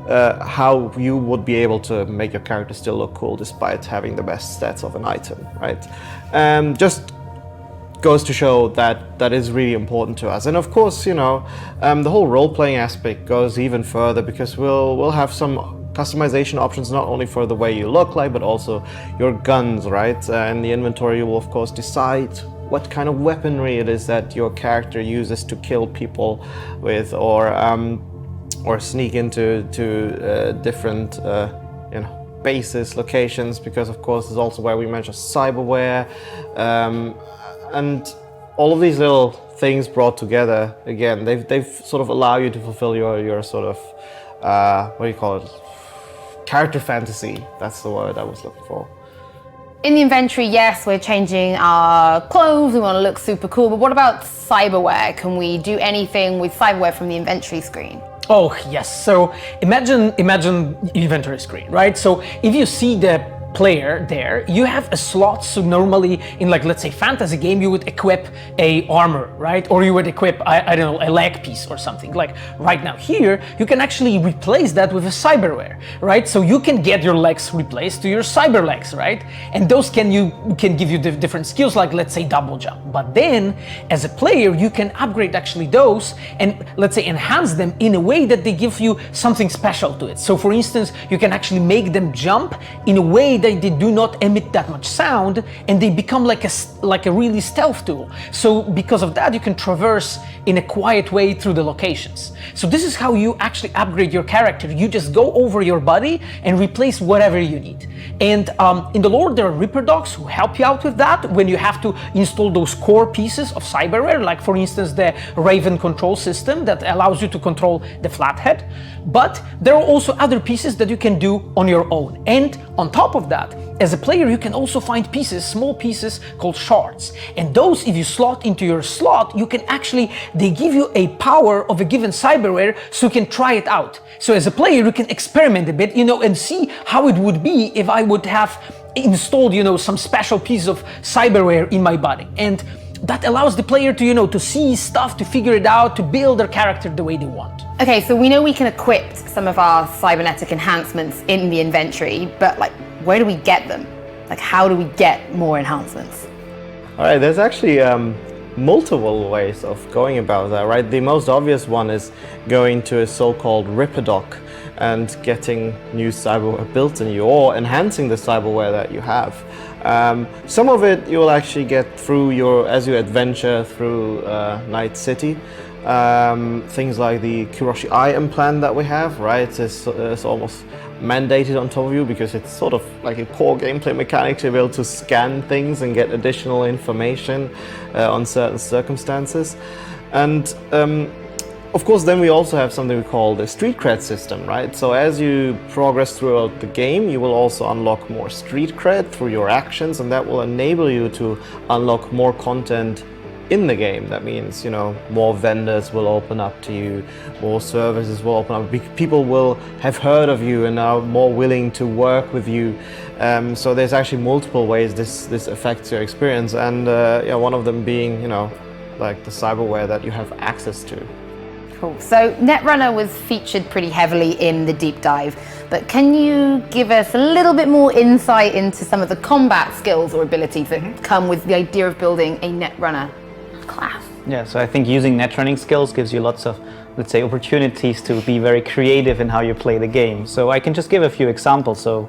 how you would be able to make your character still look cool despite having the best stats of an item, right? Just goes to show that that is really important to us. And of course, you know, the whole role-playing aspect goes even further, because we'll have some customization options, not only for the way you look like, but also your guns, right? In the inventory, you will of course decide what kind of weaponry it is that your character uses to kill people with, or sneak into different you know, bases, locations, because of course it's also where we mention cyberware, and all of these little things brought together, again, they've sort of allow you to fulfill your sort of what do you call it, character fantasy. That's the word I was looking for. In the inventory, yes, we're changing our clothes, we want to look super cool, but what about cyberware? Can we do anything with cyberware from the inventory screen? Oh, yes. So imagine inventory screen, right? So if you see the player there, you have a slot. So normally in, like, let's say fantasy game, you would equip a armor, right? Or you would equip, I don't know, a leg piece or something. Like right now here, you can actually replace that with a cyberware, right? So you can get your legs replaced to your cyber legs, right? And those can give you different skills, like let's say double jump. But then as a player, you can upgrade actually those and let's say enhance them in a way that they give you something special to it. So for instance, you can actually make them jump in a way that they do not emit that much sound, and they become like a really stealth tool. So because of that, you can traverse in a quiet way through the locations. So this is how you actually upgrade your character. You just go over your body and replace whatever you need. And in the lore, there are Reaper dogs who help you out with that when you have to install those core pieces of cyberware, like for instance the Raven control system that allows you to control the flathead. But there are also other pieces that you can do on your own. And on top of that, as a player, you can also find pieces, small pieces called shards. And those, if you slot into your slot, you can actually, they give you a power of a given cyberware, so you can try it out. So as a player, you can experiment a bit, you know, and see how it would be if I would have installed, you know, some special piece of cyberware in my body. And that allows the player to, you know, to see stuff, to figure it out, to build their character the way they want. Okay, so we know we can equip some of our cybernetic enhancements in the inventory, but like, where do we get them? Like, how do we get more enhancements? All right, there's actually multiple ways of going about that, right? The most obvious one is going to a so-called Ripperdoc and getting new cyberware built in you, or enhancing the cyberware that you have. Some of it you will actually get through as you adventure through Night City. Things like the Kuroshi Eye implant that we have, right? It's almost mandated on top of you because it's sort of like a core gameplay mechanic to be able to scan things and get additional information on certain circumstances. And of course, then we also have something we call the street cred system, right? So as you progress throughout the game, you will also unlock more street cred through your actions, and that will enable you to unlock more content in the game. That means, you know, more vendors will open up to you, more services will open up, people will have heard of you and are more willing to work with you. So there's actually multiple ways this affects your experience, and yeah, one of them being, you know, like the cyberware that you have access to. Cool. So Netrunner was featured pretty heavily in the deep dive, but can you give us a little bit more insight into some of the combat skills or abilities that come with the idea of building a Netrunner class? Yeah, so I think using net running skills gives you lots of, let's say, opportunities to be very creative in how you play the game. So I can just give a few examples. So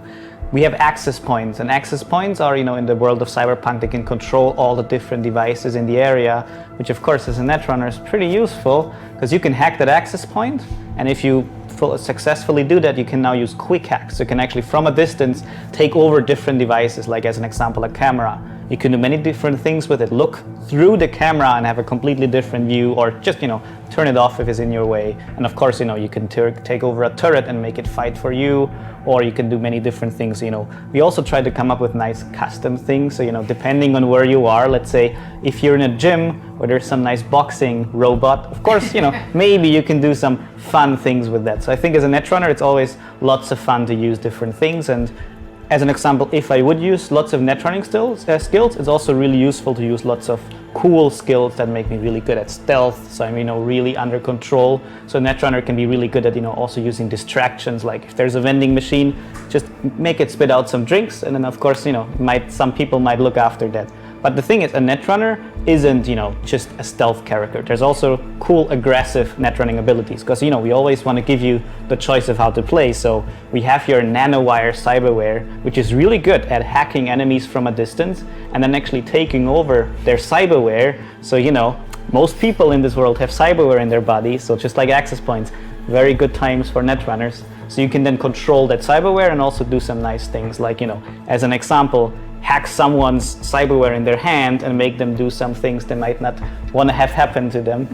we have access points, and access points are, you know, in the world of Cyberpunk, they can control all the different devices in the area, which of course as a netrunner is pretty useful because you can hack that access point, and if you successfully do that, you can now use quick hacks. You can actually from a distance take over different devices, like as an example a camera. You can do many different things with it. Look through the camera and have a completely different view, or just, you know, turn it off if it's in your way. And of course, you know, you can take over a turret and make it fight for you, or you can do many different things. You know, we also try to come up with nice custom things. So, you know, depending on where you are, let's say if you're in a gym where there's some nice boxing robot, of course, you know, maybe you can do some fun things with that. So I think as a netrunner, it's always lots of fun to use different things. And as an example, if I would use lots of netrunning skills, it's also really useful to use lots of cool skills that make me really good at stealth, so I'm, you know, really under control. So netrunner can be really good at, you know, also using distractions, like if there's a vending machine, just make it spit out some drinks, and then of course, you know, some people might look after that. But the thing is, a netrunner isn't, you know, just a stealth character. There's also cool, aggressive netrunning abilities, because, you know, we always want to give you the choice of how to play. So we have your nanowire cyberware, which is really good at hacking enemies from a distance and then actually taking over their cyberware. So, you know, most people in this world have cyberware in their body, so just like access points, very good times for netrunners. So you can then control that cyberware and also do some nice things, like, you know, as an example, hack someone's cyberware in their hand and make them do some things they might not want to have happen to them.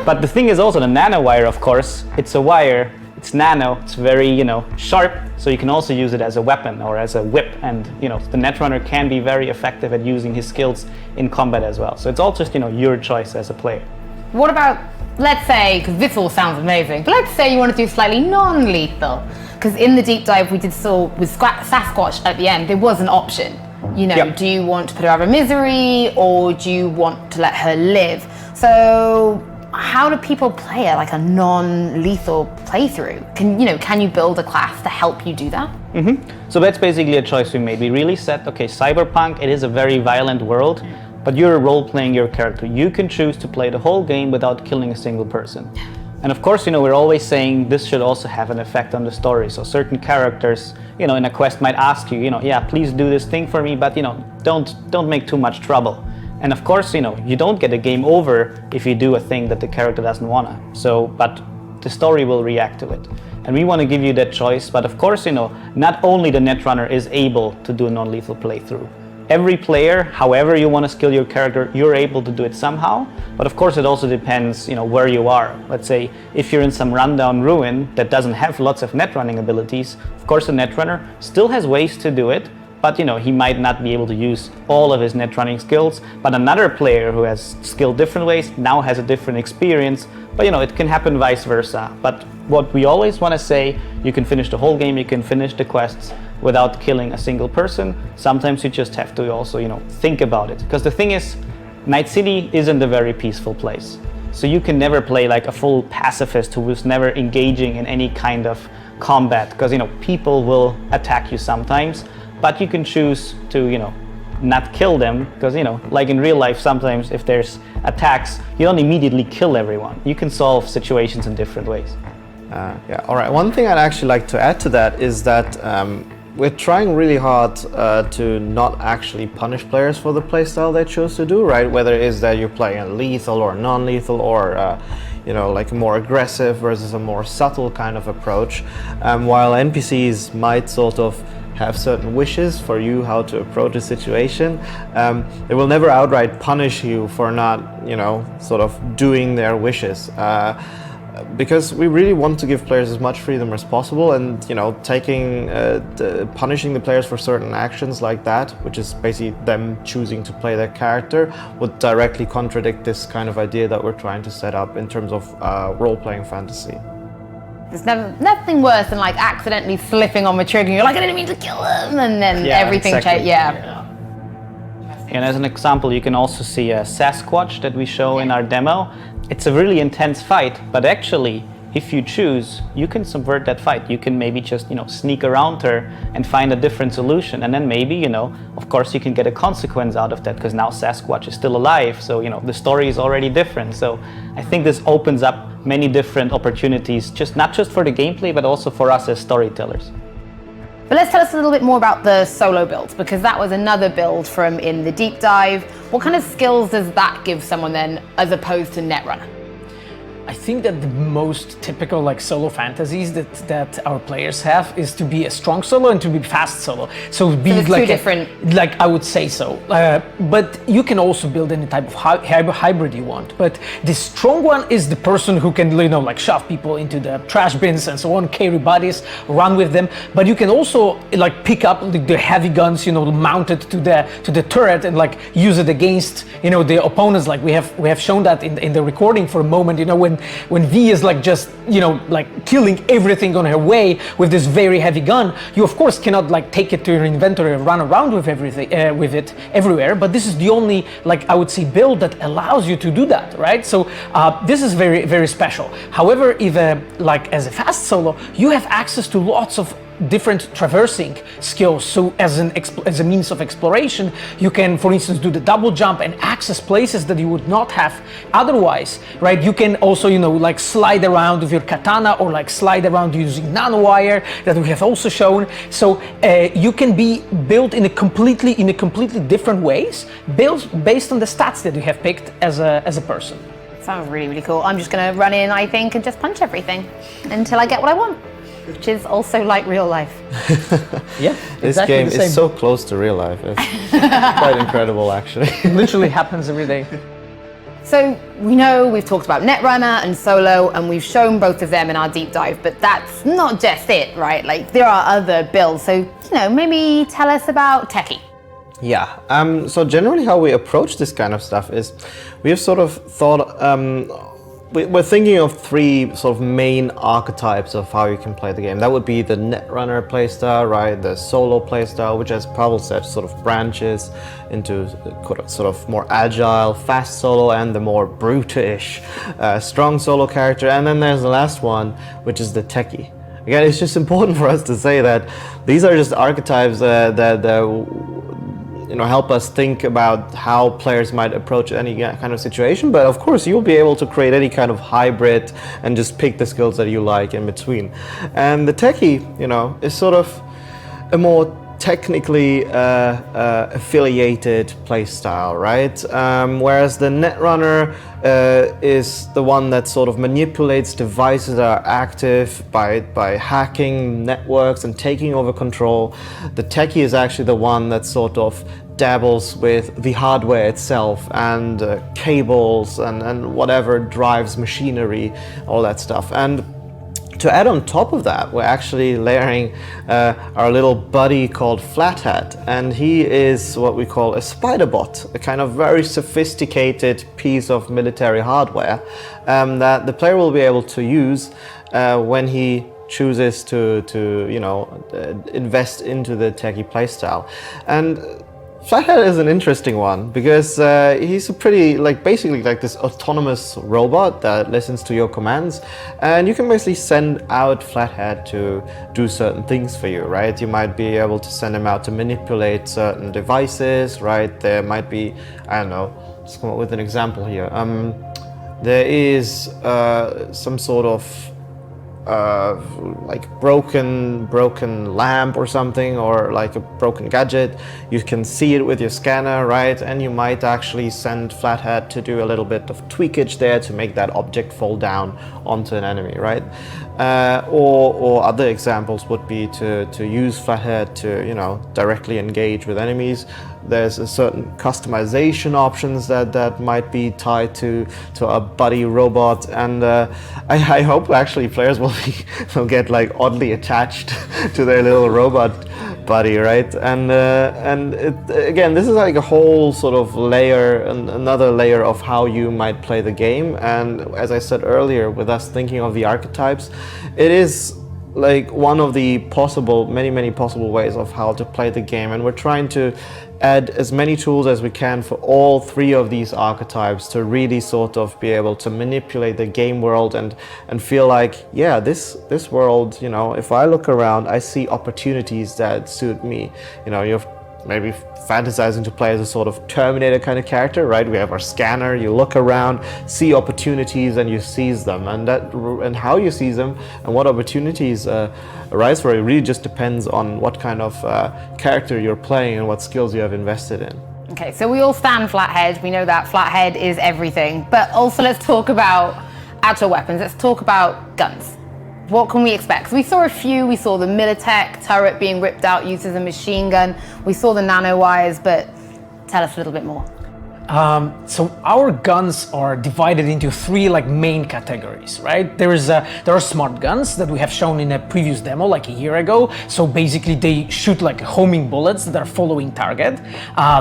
But the thing is also the nanowire, of course, it's a wire, it's nano, it's very, you know, sharp, so you can also use it as a weapon or as a whip, and, you know, the netrunner can be very effective at using his skills in combat as well. So it's all just, you know, your choice as a player. What about, let's say, because this all sounds amazing, but let's say you want to do slightly non-lethal, because in the deep dive we saw with Sasquatch at the end, there was an option. You know, yep. Do you want to put her out of misery, or do you want to let her live? So how do people play like a non-lethal playthrough? Can you build a class to help you do that? Mm-hmm. So that's basically a choice we made. We really said, okay, Cyberpunk, it is a very violent world, but you're role-playing your character. You can choose to play the whole game without killing a single person. And of course, you know, we're always saying this should also have an effect on the story. So certain characters, you know, in a quest might ask you, you know, yeah, please do this thing for me, but, you know, don't make too much trouble. And of course, you know, you don't get a game over if you do a thing that the character doesn't wanna. So, but the story will react to it. And we want to give you that choice. But of course, you know, not only the netrunner is able to do a non-lethal playthrough. Every player, however you want to skill your character, you're able to do it somehow. But of course, it also depends, you know, where you are. Let's say if you're in some rundown ruin that doesn't have lots of netrunning abilities, of course, a netrunner still has ways to do it. But, you know, he might not be able to use all of his netrunning skills. But another player who has skilled different ways now has a different experience. But, you know, it can happen vice versa. But what we always want to say, you can finish the whole game, you can finish the quests without killing a single person. Sometimes you just have to also, you know, think about it. Because the thing is, Night City isn't a very peaceful place. So you can never play like a full pacifist who was never engaging in any kind of combat. Because, you know, people will attack you sometimes. But you can choose to, you know, not kill them, because like in real life, sometimes if there's attacks, you don't immediately kill everyone. You can solve situations in different ways. Yeah, all right. One thing I'd actually like to add to that is that we're trying really hard to not actually punish players for the playstyle they choose to do, right? Whether it is that you're playing a lethal or non-lethal, or like a more aggressive versus a more subtle kind of approach. While NPCs might sort of have certain wishes for you how to approach a situation, they will never outright punish you for not, sort of doing their wishes. Because we really want to give players as much freedom as possible, and punishing the players for certain actions like that, which is basically them choosing to play their character, would directly contradict this kind of idea that we're trying to set up in terms of role-playing fantasy. There's nothing worse than like accidentally slipping on the trigger. You're like, I didn't mean to kill him, and then everything changes. And as an example, you can also see a Sasquatch that we show in our demo. It's a really intense fight, but actually, if you choose, you can subvert that fight. You can maybe just, sneak around her and find a different solution. And then maybe, of course, you can get a consequence out of that, because now Sasquatch is still alive. So, the story is already different. So I think this opens up many different opportunities, not just for the gameplay, but also for us as storytellers. But let's tell us a little bit more about the solo build, because that was another build from in the deep dive. What kind of skills does that give someone then, as opposed to Netrunner? I think that the most typical solo fantasies that our players have is to be a strong solo and to be fast solo. So be two different. I would say so. But you can also build any type of hybrid you want. But the strong one is the person who can shove people into the trash bins and so on, carry bodies, run with them. But you can also pick up the heavy guns, mounted to the turret, and use it against the opponents. We have shown that in the recording for a moment. When V is just killing everything on her way with this very heavy gun, you of course cannot take it to your inventory and run around with everything with it everywhere. But this is the only I would say build that allows you to do that, right? So this is very, very special. However, if as a fast solo, you have access to lots of different traversing skills. So as a means of exploration, you can, for instance, do the double jump and access places that you would not have otherwise, right? You can also, slide around with your katana, or slide around using nanowire that we have also shown. So you can be built in a completely different ways, built based on the stats that you have picked as a person. Sounds really, really cool. I'm just going to run in, I think, and just punch everything until I get what I want, which is also like real life. Yeah, this game is so close to real life. It's quite incredible, actually. It literally happens every day. So we know we've talked about Netrunner and Solo, and we've shown both of them in our deep dive, but that's not just it, right? There are other builds. So, maybe tell us about Techie. Yeah, so generally how we approach this kind of stuff is we have sort of thought, we're thinking of three sort of main archetypes of how you can play the game. That would be the Netrunner playstyle, right? The solo playstyle, which, as Pavel said, sort of branches into sort of more agile, fast solo, and the more brutish, strong solo character. And then there's the last one, which is the Techie. Again, it's just important for us to say that these are just archetypes that help us think about how players might approach any kind of situation. But of course, you'll be able to create any kind of hybrid and just pick the skills that you like in between. And the Techie, is sort of a more technically affiliated playstyle, right? Whereas the Netrunner is the one that sort of manipulates devices that are active by hacking networks and taking over control. The Techie is actually the one that sort of dabbles with the hardware itself and cables and whatever drives machinery, all that stuff. And to add on top of that, we're actually layering our little buddy called Flathead, and he is what we call a spider bot, a kind of very sophisticated piece of military hardware that the player will be able to use when he chooses to invest into the Techie playstyle. And Flathead is an interesting one because he's a pretty, basically this autonomous robot that listens to your commands, and you can basically send out Flathead to do certain things for you, right? You might be able to send him out to manipulate certain devices, right? There might be, I don't know, let's come up with an example here. There is some sort of broken lamp or something, or like a broken gadget. You can see it with your scanner, right? And you might actually send Flathead to do a little bit of tweakage there to make that object fall down onto an enemy, right? Or other examples would be to use Flathead to, you know, directly engage with enemies. There's a certain customization options that might be tied to a buddy robot, and I hope actually players will get like oddly attached to their little robot buddy, right? And again, this is like a whole sort of layer, another layer of how you might play the game. And as I said earlier, with us thinking of the archetypes, it is like one of the many possible ways of how to play the game, and we're trying to add as many tools as we can for all three of these archetypes to really sort of be able to manipulate the game world and feel like, yeah, this world, you know, if I look around, I see opportunities that suit me. You know, you're maybe fantasizing to play as a sort of Terminator kind of character, right? We have our scanner, you look around, see opportunities, and you seize them. And how you seize them and what opportunities arise for it really just depends on what kind of character you're playing and what skills you have invested in. Okay, so we all stand Flathead. We know that Flathead is everything. But also let's talk about actual weapons. Let's talk about guns. What can we expect? 'Cause we saw a few. We saw the Militech turret being ripped out, used as a machine gun. We saw the nanowires, but tell us a little bit more. So our guns are divided into three main categories, right? There are smart guns that we have shown in a previous demo like a year ago. So basically they shoot like homing bullets that are following target.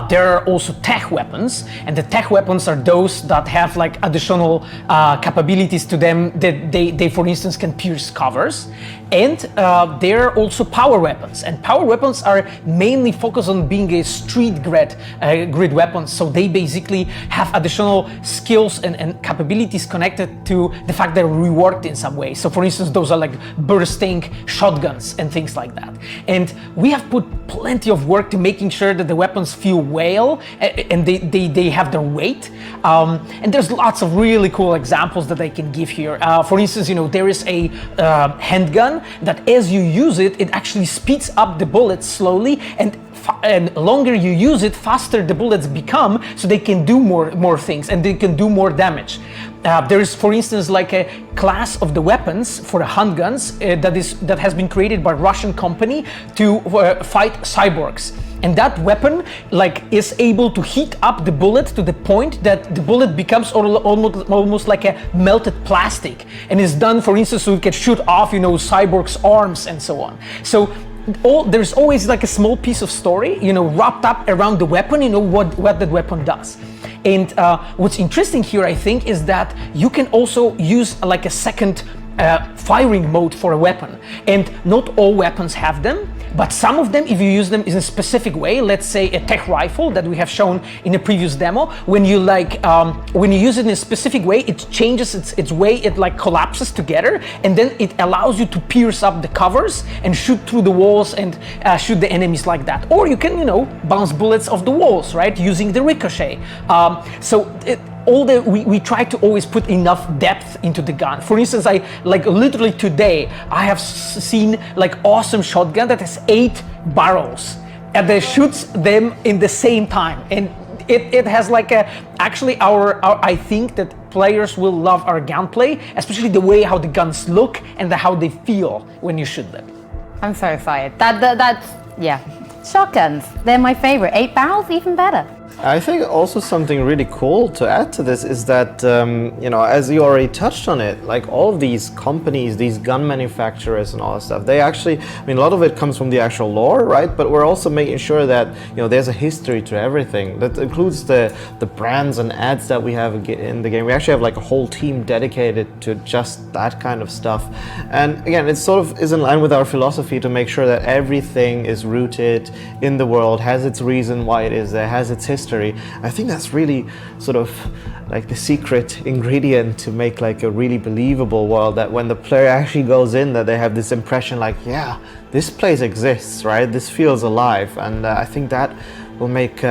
There are also tech weapons, and the tech weapons are those that have like additional capabilities to them that they for instance can pierce covers. And there are also power weapons, and power weapons are mainly focused on being a street grid weapons. So they basically have additional skills and capabilities connected to the fact they're reworked in some way. So for instance, those are like bursting shotguns and things like that. And we have put plenty of work to making sure that the weapons feel well and they have their weight. And there's lots of really cool examples that I can give here. For instance, you know, there is a handgun that as you use it, it actually speeds up the bullets slowly, and longer you use it, faster the bullets become, so they can do more things and they can do more damage. There is, for instance, like a class of the weapons for the handguns that has been created by a Russian company to fight cyborgs. And that weapon is able to heat up the bullet to the point that the bullet becomes almost like a melted plastic, and is done, for instance, so it can shoot off, you know, cyborgs' arms and so on. So there's always like a small piece of story, you know, wrapped up around the weapon, you know, what that weapon does. And what's interesting here, I think, is that you can also use like a second firing mode for a weapon, and not all weapons have them, but some of them, if you use them in a specific way, let's say a tech rifle that we have shown in a previous demo, when you use it in a specific way, it changes its way, it like collapses together, and then it allows you to pierce up the covers and shoot through the walls and shoot the enemies like that. Or you can, you know, bounce bullets off the walls, right, using the ricochet. We try to always put enough depth into the gun. For instance, literally today, I have seen like awesome shotgun that has 8 barrels, and they shoots them in the same time. And it has like actually I think that players will love our gunplay, especially the way how the guns look and how they feel when you shoot them. I'm so excited. That's, yeah. Shotguns, they're my favorite. 8 barrels, even better. I think also something really cool to add to this is that, you know, as you already touched on it, like all of these companies, these gun manufacturers and all that stuff, they actually, I mean, a lot of it comes from the actual lore, right? But we're also making sure that, you know, there's a history to everything. That includes the brands and ads that we have in the game. We actually have like a whole team dedicated to just that kind of stuff. And again, it sort of is in line with our philosophy to make sure that everything is rooted in the world, has its reason why it is there, has its history. I think that's really sort of like the secret ingredient to make like a really believable world, that when the player actually goes in, that they have this impression like, yeah, this place exists, right? This feels alive. And I think that will make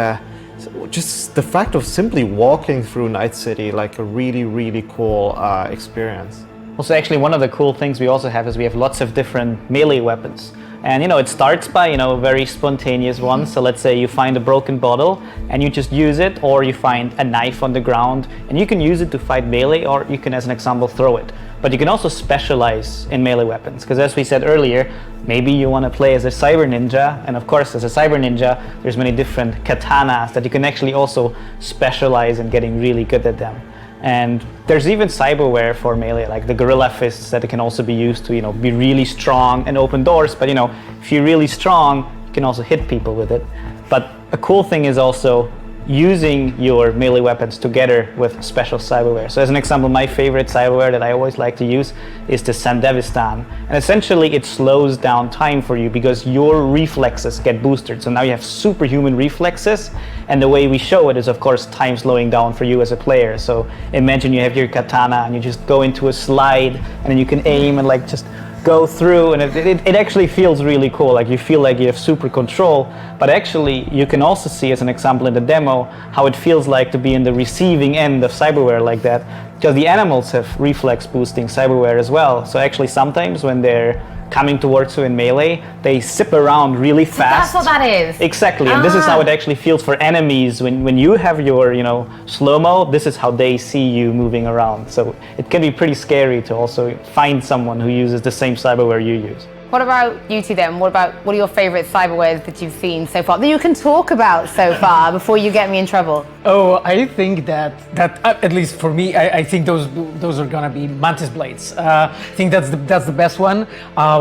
just the fact of simply walking through Night City like a really, really cool experience. Also, actually, one of the cool things we also have is we have lots of different melee weapons. And you know, it starts by, you know, very spontaneous ones. So let's say you find a broken bottle and you just use it, or you find a knife on the ground and you can use it to fight melee, or you can, as an example, throw it. But you can also specialize in melee weapons, because as we said earlier, maybe you want to play as a cyber ninja, and of course, as a cyber ninja, there's many different katanas that you can actually also specialize in getting really good at them. And there's even cyberware for melee, like the gorilla fists that can also be used to, you know, be really strong and open doors. But you know, if you're really strong, you can also hit people with it. But a cool thing is also using your melee weapons together with special cyberware. So as an example, my favorite cyberware that I always like to use is the Sandevistan. And essentially it slows down time for you because your reflexes get boosted. So now you have superhuman reflexes, and the way we show it is of course time slowing down for you as a player. So imagine you have your katana and you just go into a slide and then you can aim and like just go through, and it actually feels really cool. Like you feel like you have super control, but actually you can also see, as an example in the demo, how it feels like to be in the receiving end of cyberware like that, because the animals have reflex boosting cyberware as well. So actually sometimes when they're coming towards you in melee, they zip around really fast. That's what that is. Exactly, and this is how it actually feels for enemies. When you have your, you know, slow-mo, this is how they see you moving around. So it can be pretty scary to also find someone who uses the same cyberware you use. What about you two then? What are your favorite cyberwares that you've seen so far, that you can talk about so far before you get me in trouble? Oh, I think that at least for me, I think those are gonna be mantis blades. I think that's the best one.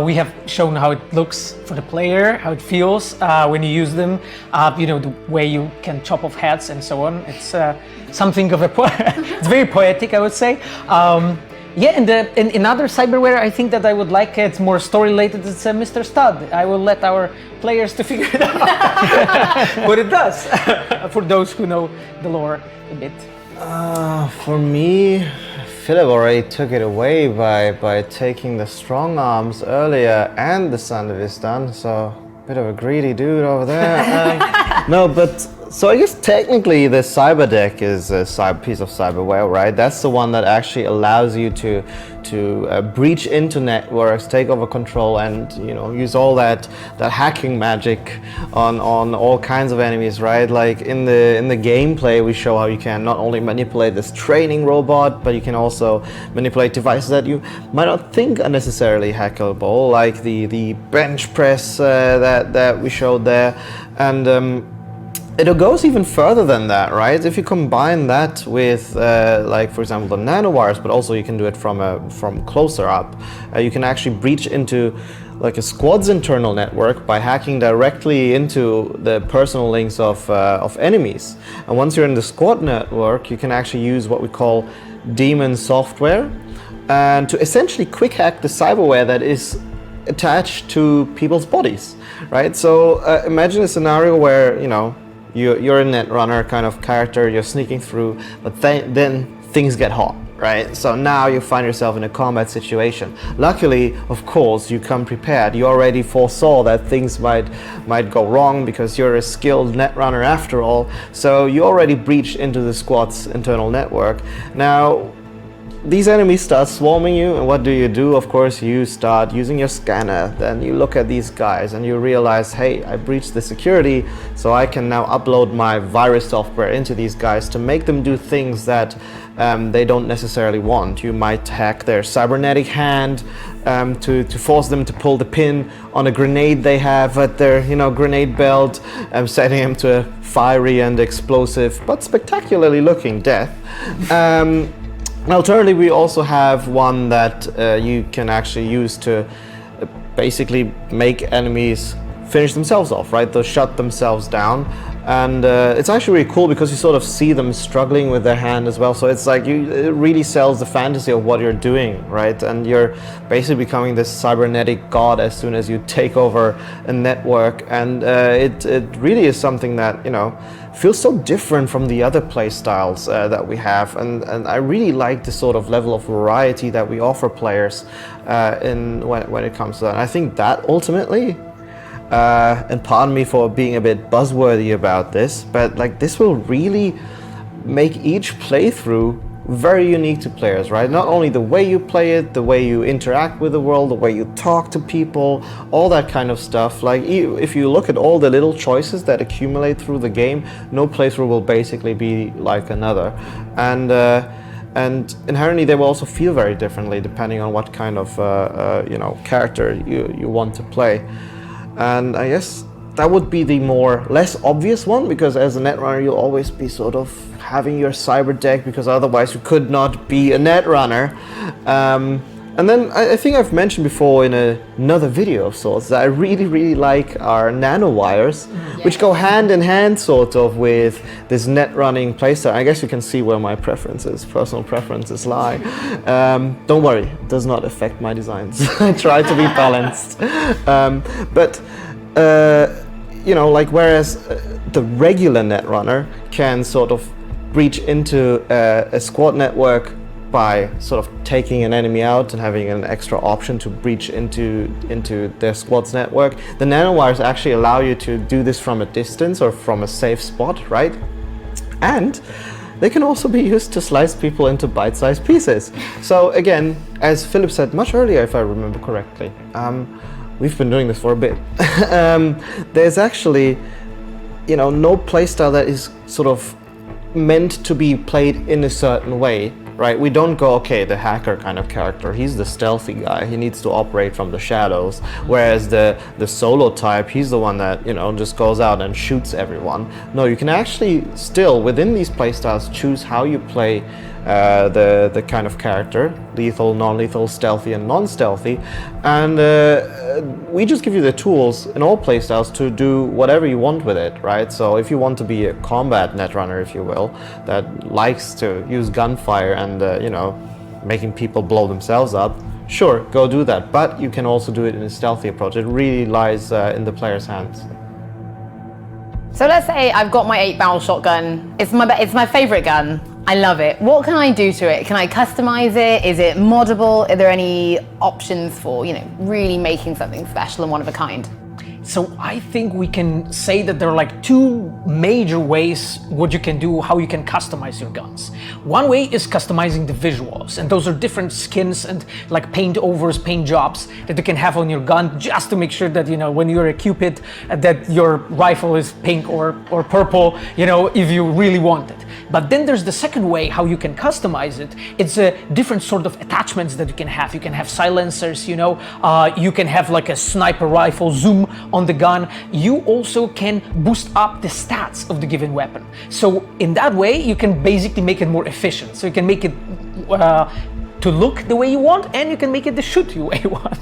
We have shown how it looks for the player, how it feels when you use them. You know, the way you can chop off heads and so on. It's something of a it's very poetic, I would say. Yeah, and in other cyberware, I think that I would like it's more story related. It's Mr. Stud. I will let our players to figure it out what it does for those who know the lore a bit. For me, Philip already took it away by taking the strong arms earlier and the Sandevistan, so a bit of a greedy dude over there. No, but so I guess technically the cyber deck is a piece of cyberware, right? That's the one that actually allows you to breach into networks, take over control, and you know, use all that hacking magic on all kinds of enemies, right? Like in the gameplay, we show how you can not only manipulate this training robot, but you can also manipulate devices that you might not think are necessarily hackable, like the bench press that we showed there, and it goes even further than that, right? If you combine that with, like for example, the nanowires, but also you can do it from closer up. You can actually breach into like a squad's internal network by hacking directly into the personal links of enemies. And once you're in the squad network, you can actually use what we call daemon software, and to essentially quick hack the cyberware that is attached to people's bodies, right? So imagine a scenario where, you know, you're a netrunner kind of character, you're sneaking through, but then things get hot, right? So now you find yourself in a combat situation. Luckily, of course, you come prepared. You already foresaw that things might go wrong because you're a skilled netrunner after all. So you already breached into the squad's internal network. Now, these enemies start swarming you, and what do? Of course, you start using your scanner. Then you look at these guys and you realize, hey, I breached the security, so I can now upload my virus software into these guys to make them do things that they don't necessarily want. You might hack their cybernetic hand to force them to pull the pin on a grenade they have at their grenade belt, setting them to a fiery and explosive but spectacularly looking death. Alternatively, we also have one that you can actually use to basically make enemies finish themselves off, right? They'll shut themselves down. And it's actually really cool because you sort of see them struggling with their hand as well. So it's like it really sells the fantasy of what you're doing, right? And you're basically becoming this cybernetic god as soon as you take over a network. And it really is something that, feels so different from the other play styles that we have. And I really like the sort of level of variety that we offer players when it comes to that. And I think that ultimately, and pardon me for being a bit buzzworthy about this, but like this will really make each playthrough very unique to players, right? Not only the way you play it, the way you interact with the world, the way you talk to people, all that kind of stuff. Like if you look at all the little choices that accumulate through the game, no playthrough will basically be like another. And inherently they will also feel very differently depending on what kind of character you want to play. And I guess that would be the less obvious one, because as a netrunner you'll always be sort of having your cyber deck, because otherwise you could not be a netrunner. And then I think I've mentioned before in another video of sorts that I really like our nanowires, which go hand in hand sort of with this net running playstyle. I guess you can see where my personal preferences lie. Don't worry, it does not affect my designs. I try to be balanced. Whereas the regular netrunner can sort of breach into a squad network by sort of taking an enemy out and having an extra option to breach into their squad's network. The nanowires actually allow you to do this from a distance or from a safe spot, right? And they can also be used to slice people into bite-sized pieces. So again, as Philip said much earlier, if I remember correctly, we've been doing this for a bit. There's actually, no playstyle that is sort of meant to be played in a certain way, right? We don't go, okay, the hacker kind of character, he's the stealthy guy, he needs to operate from the shadows, whereas the solo type, he's the one that, just goes out and shoots everyone. No, you can actually still, within these playstyles, choose how you play the kind of character, lethal, non-lethal, stealthy, and non-stealthy, and we just give you the tools in all playstyles to do whatever you want with it, right? So if you want to be a combat netrunner, if you will, that likes to use gunfire and making people blow themselves up, sure, go do that, but you can also do it in a stealthy approach. It really lies in the player's hands. So let's say I've got my 8-barrel shotgun. It's my favorite gun. I love it. What can I do to it? Can I customize it? Is it moddable? Are there any options for, really making something special and one of a kind? So I think we can say that there are like two major ways what you can do, how you can customize your guns. One way is customizing the visuals, and those are different skins and like paint overs, paint jobs that you can have on your gun just to make sure that, when you're a Cupid, that your rifle is pink or purple, if you really want it. But then there's the second way how you can customize it. It's a different sort of attachments that you can have. You can have silencers, you can have like a sniper rifle zoom on the gun. You also can boost up the stats of the given weapon. So in that way, you can basically make it more efficient. So you can make it to look the way you want, and you can make it to shoot the way you want.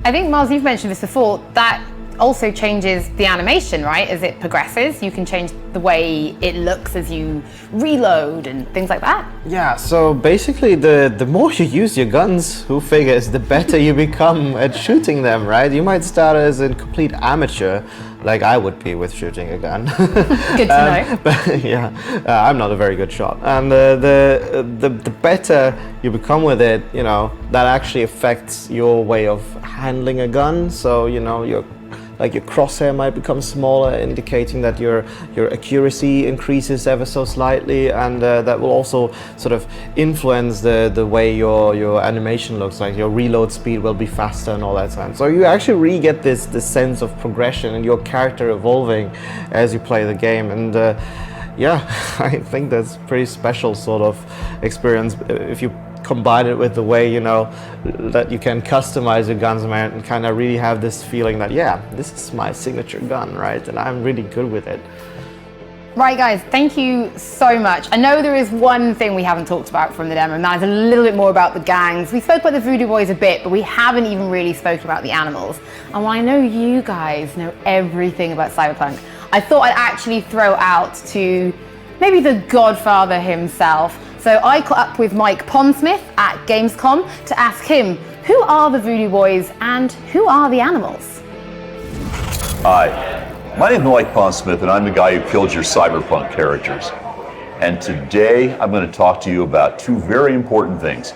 I think, Miles, you've mentioned this before, that also changes the animation, right? As it progresses, you can change the way it looks as you reload and things like that. Yeah, so basically the more you use your guns, who figures, the better you become at shooting them, right? You might start as a complete amateur, like I would be with shooting a gun. Good to know. But yeah, I'm not a very good shot. And the better you become with it, that actually affects your way of handling a gun. So, your like your crosshair might become smaller, indicating that your accuracy increases ever so slightly, and that will also sort of influence the way your animation looks like. Your reload speed will be faster and all that stuff. So you actually really get this sense of progression and your character evolving as you play the game. And yeah, I think that's a pretty special sort of experience if you combine it with the way, you know, that you can customize your guns, man, and kind of really have this feeling that, yeah, this is my signature gun, right? And I'm really good with it. Right, guys, thank you so much. I know there is one thing we haven't talked about from the demo, and that is a little bit more about the gangs. We spoke about the Voodoo Boys a bit, but we haven't even really spoken about the animals. And while I know you guys know everything about Cyberpunk, I thought I'd actually throw out to maybe the godfather himself. So I caught up with Mike Pondsmith at Gamescom to ask him, who are the Voodoo Boys and who are the animals? Hi, my name is Mike Pondsmith, and I'm the guy who killed your Cyberpunk characters. And today I'm going to talk to you about two very important things.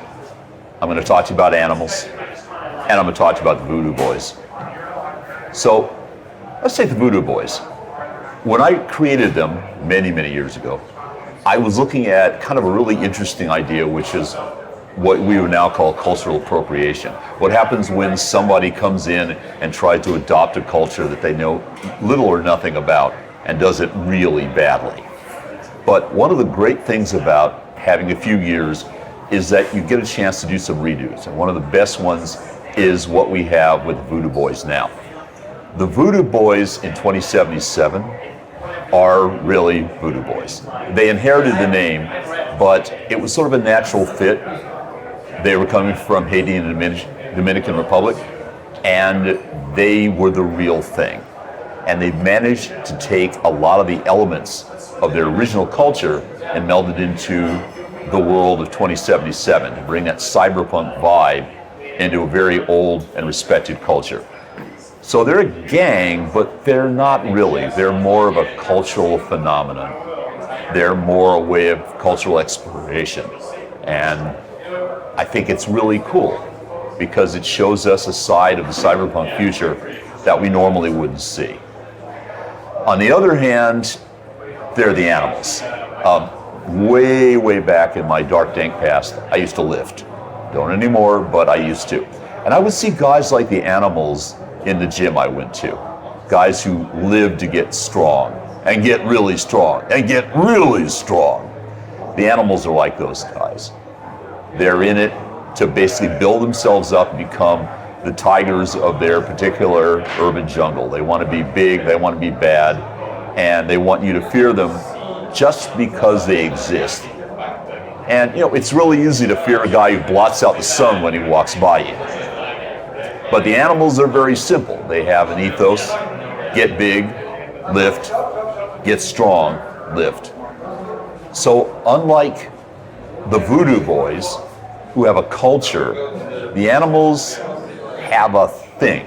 I'm going to talk to you about animals, and I'm going to talk to you about the Voodoo Boys. So let's take the Voodoo Boys. When I created them many, many years ago, I was looking at kind of a really interesting idea, which is what we would now call cultural appropriation. What happens when somebody comes in and tries to adopt a culture that they know little or nothing about and does it really badly. But one of the great things about having a few years is that you get a chance to do some redos. And one of the best ones is what we have with the Voodoo Boys now. The Voodoo Boys in 2077 are really Voodoo Boys. They inherited the name, but it was sort of a natural fit. They were coming from Haiti and the Dominican Republic, and they were the real thing. And they managed to take a lot of the elements of their original culture and meld it into the world of 2077 to bring that cyberpunk vibe into a very old and respected culture. So they're a gang, but they're not really. They're more of a cultural phenomenon. They're more a way of cultural exploration. And I think it's really cool because it shows us a side of the cyberpunk future that we normally wouldn't see. On the other hand, they're the animals. Way, way back in my dark, dank past, I used to lift. Don't anymore, but I used to. And I would see guys like the animals in the gym I went to. Guys who lived to get strong, and get really strong, and get really strong. The animals are like those guys. They're in it to basically build themselves up and become the tigers of their particular urban jungle. They want to be big, they want to be bad, and they want you to fear them just because they exist. And you know, it's really easy to fear a guy who blots out the sun when he walks by you. But the animals are very simple. They have an ethos: get big, lift, get strong, lift. So unlike the Voodoo Boys, who have a culture, the animals have a thing.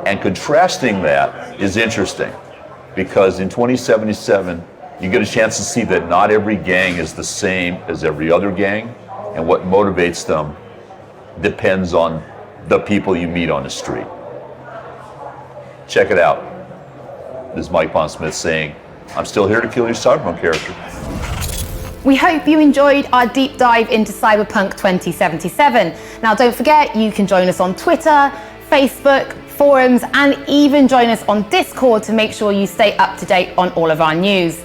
And contrasting that is interesting, because in 2077, you get a chance to see that not every gang is the same as every other gang, and what motivates them depends on the people you meet on the street. Check it out. This is Mike Pondsmith saying, I'm still here to kill your Cyberpunk character. We hope you enjoyed our deep dive into Cyberpunk 2077. Now, don't forget, you can join us on Twitter, Facebook, forums, and even join us on Discord to make sure you stay up to date on all of our news.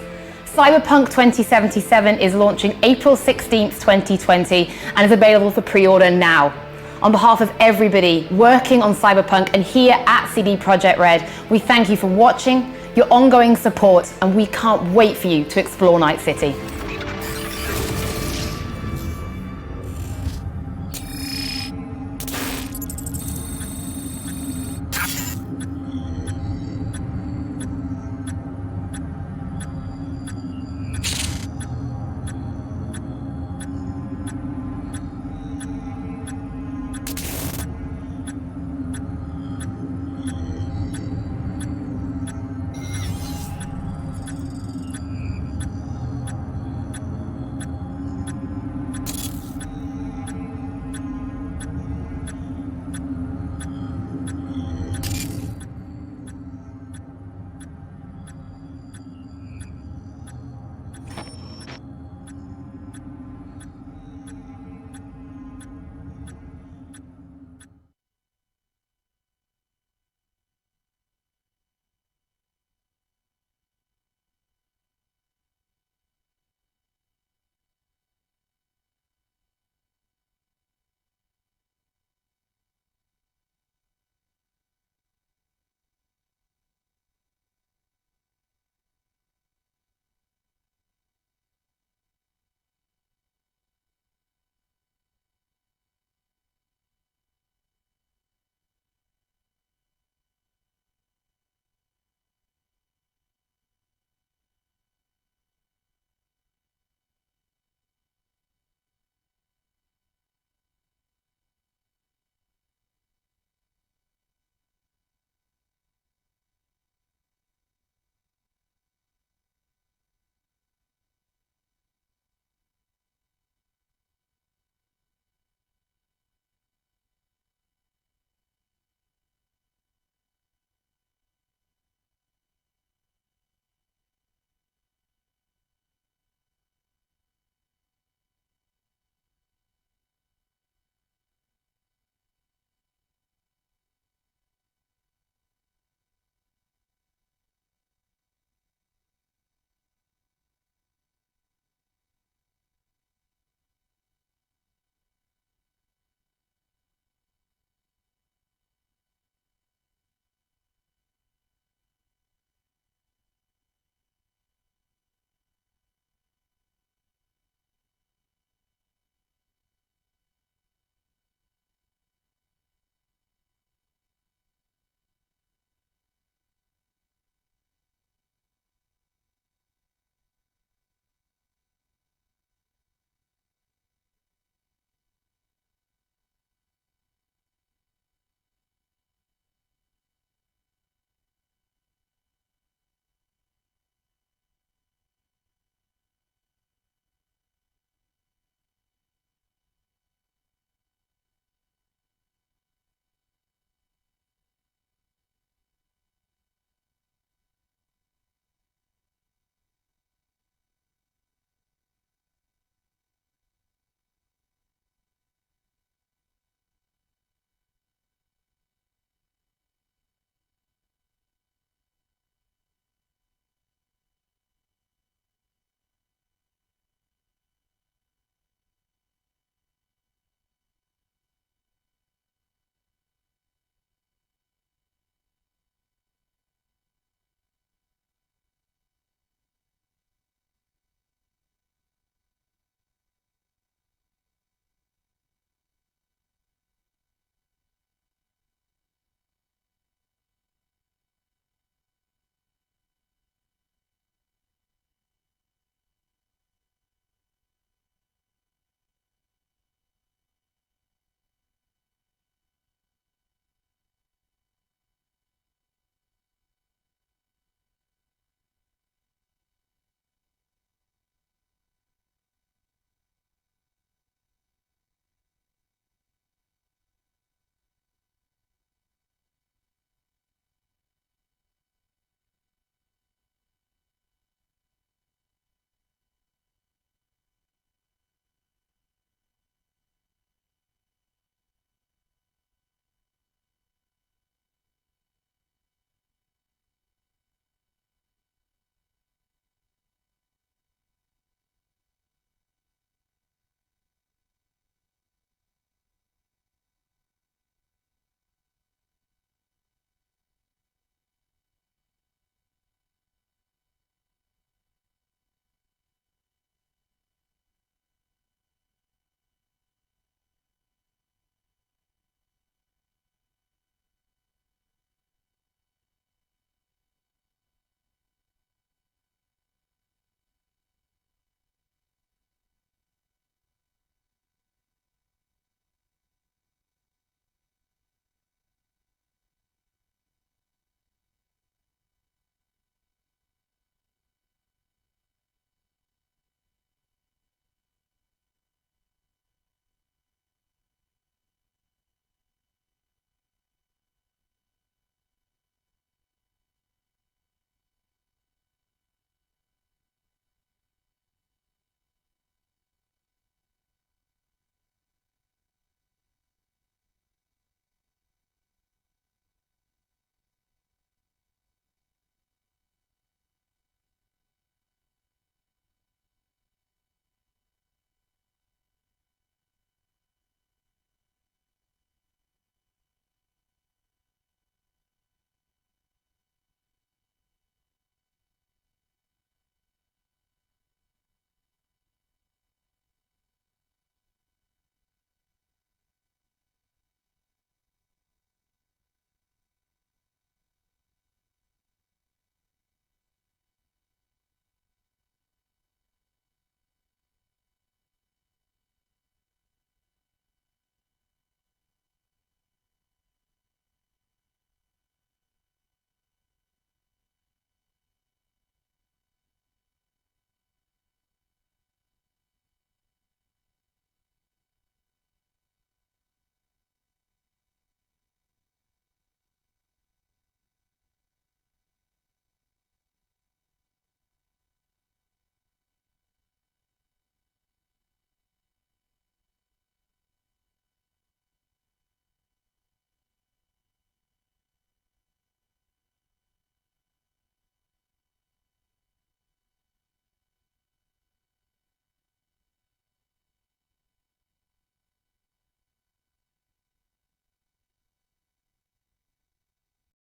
Cyberpunk 2077 is launching April 16th, 2020, and is available for pre-order now. On behalf of everybody working on Cyberpunk and here at CD Projekt Red, we thank you for watching, your ongoing support, and we can't wait for you to explore Night City.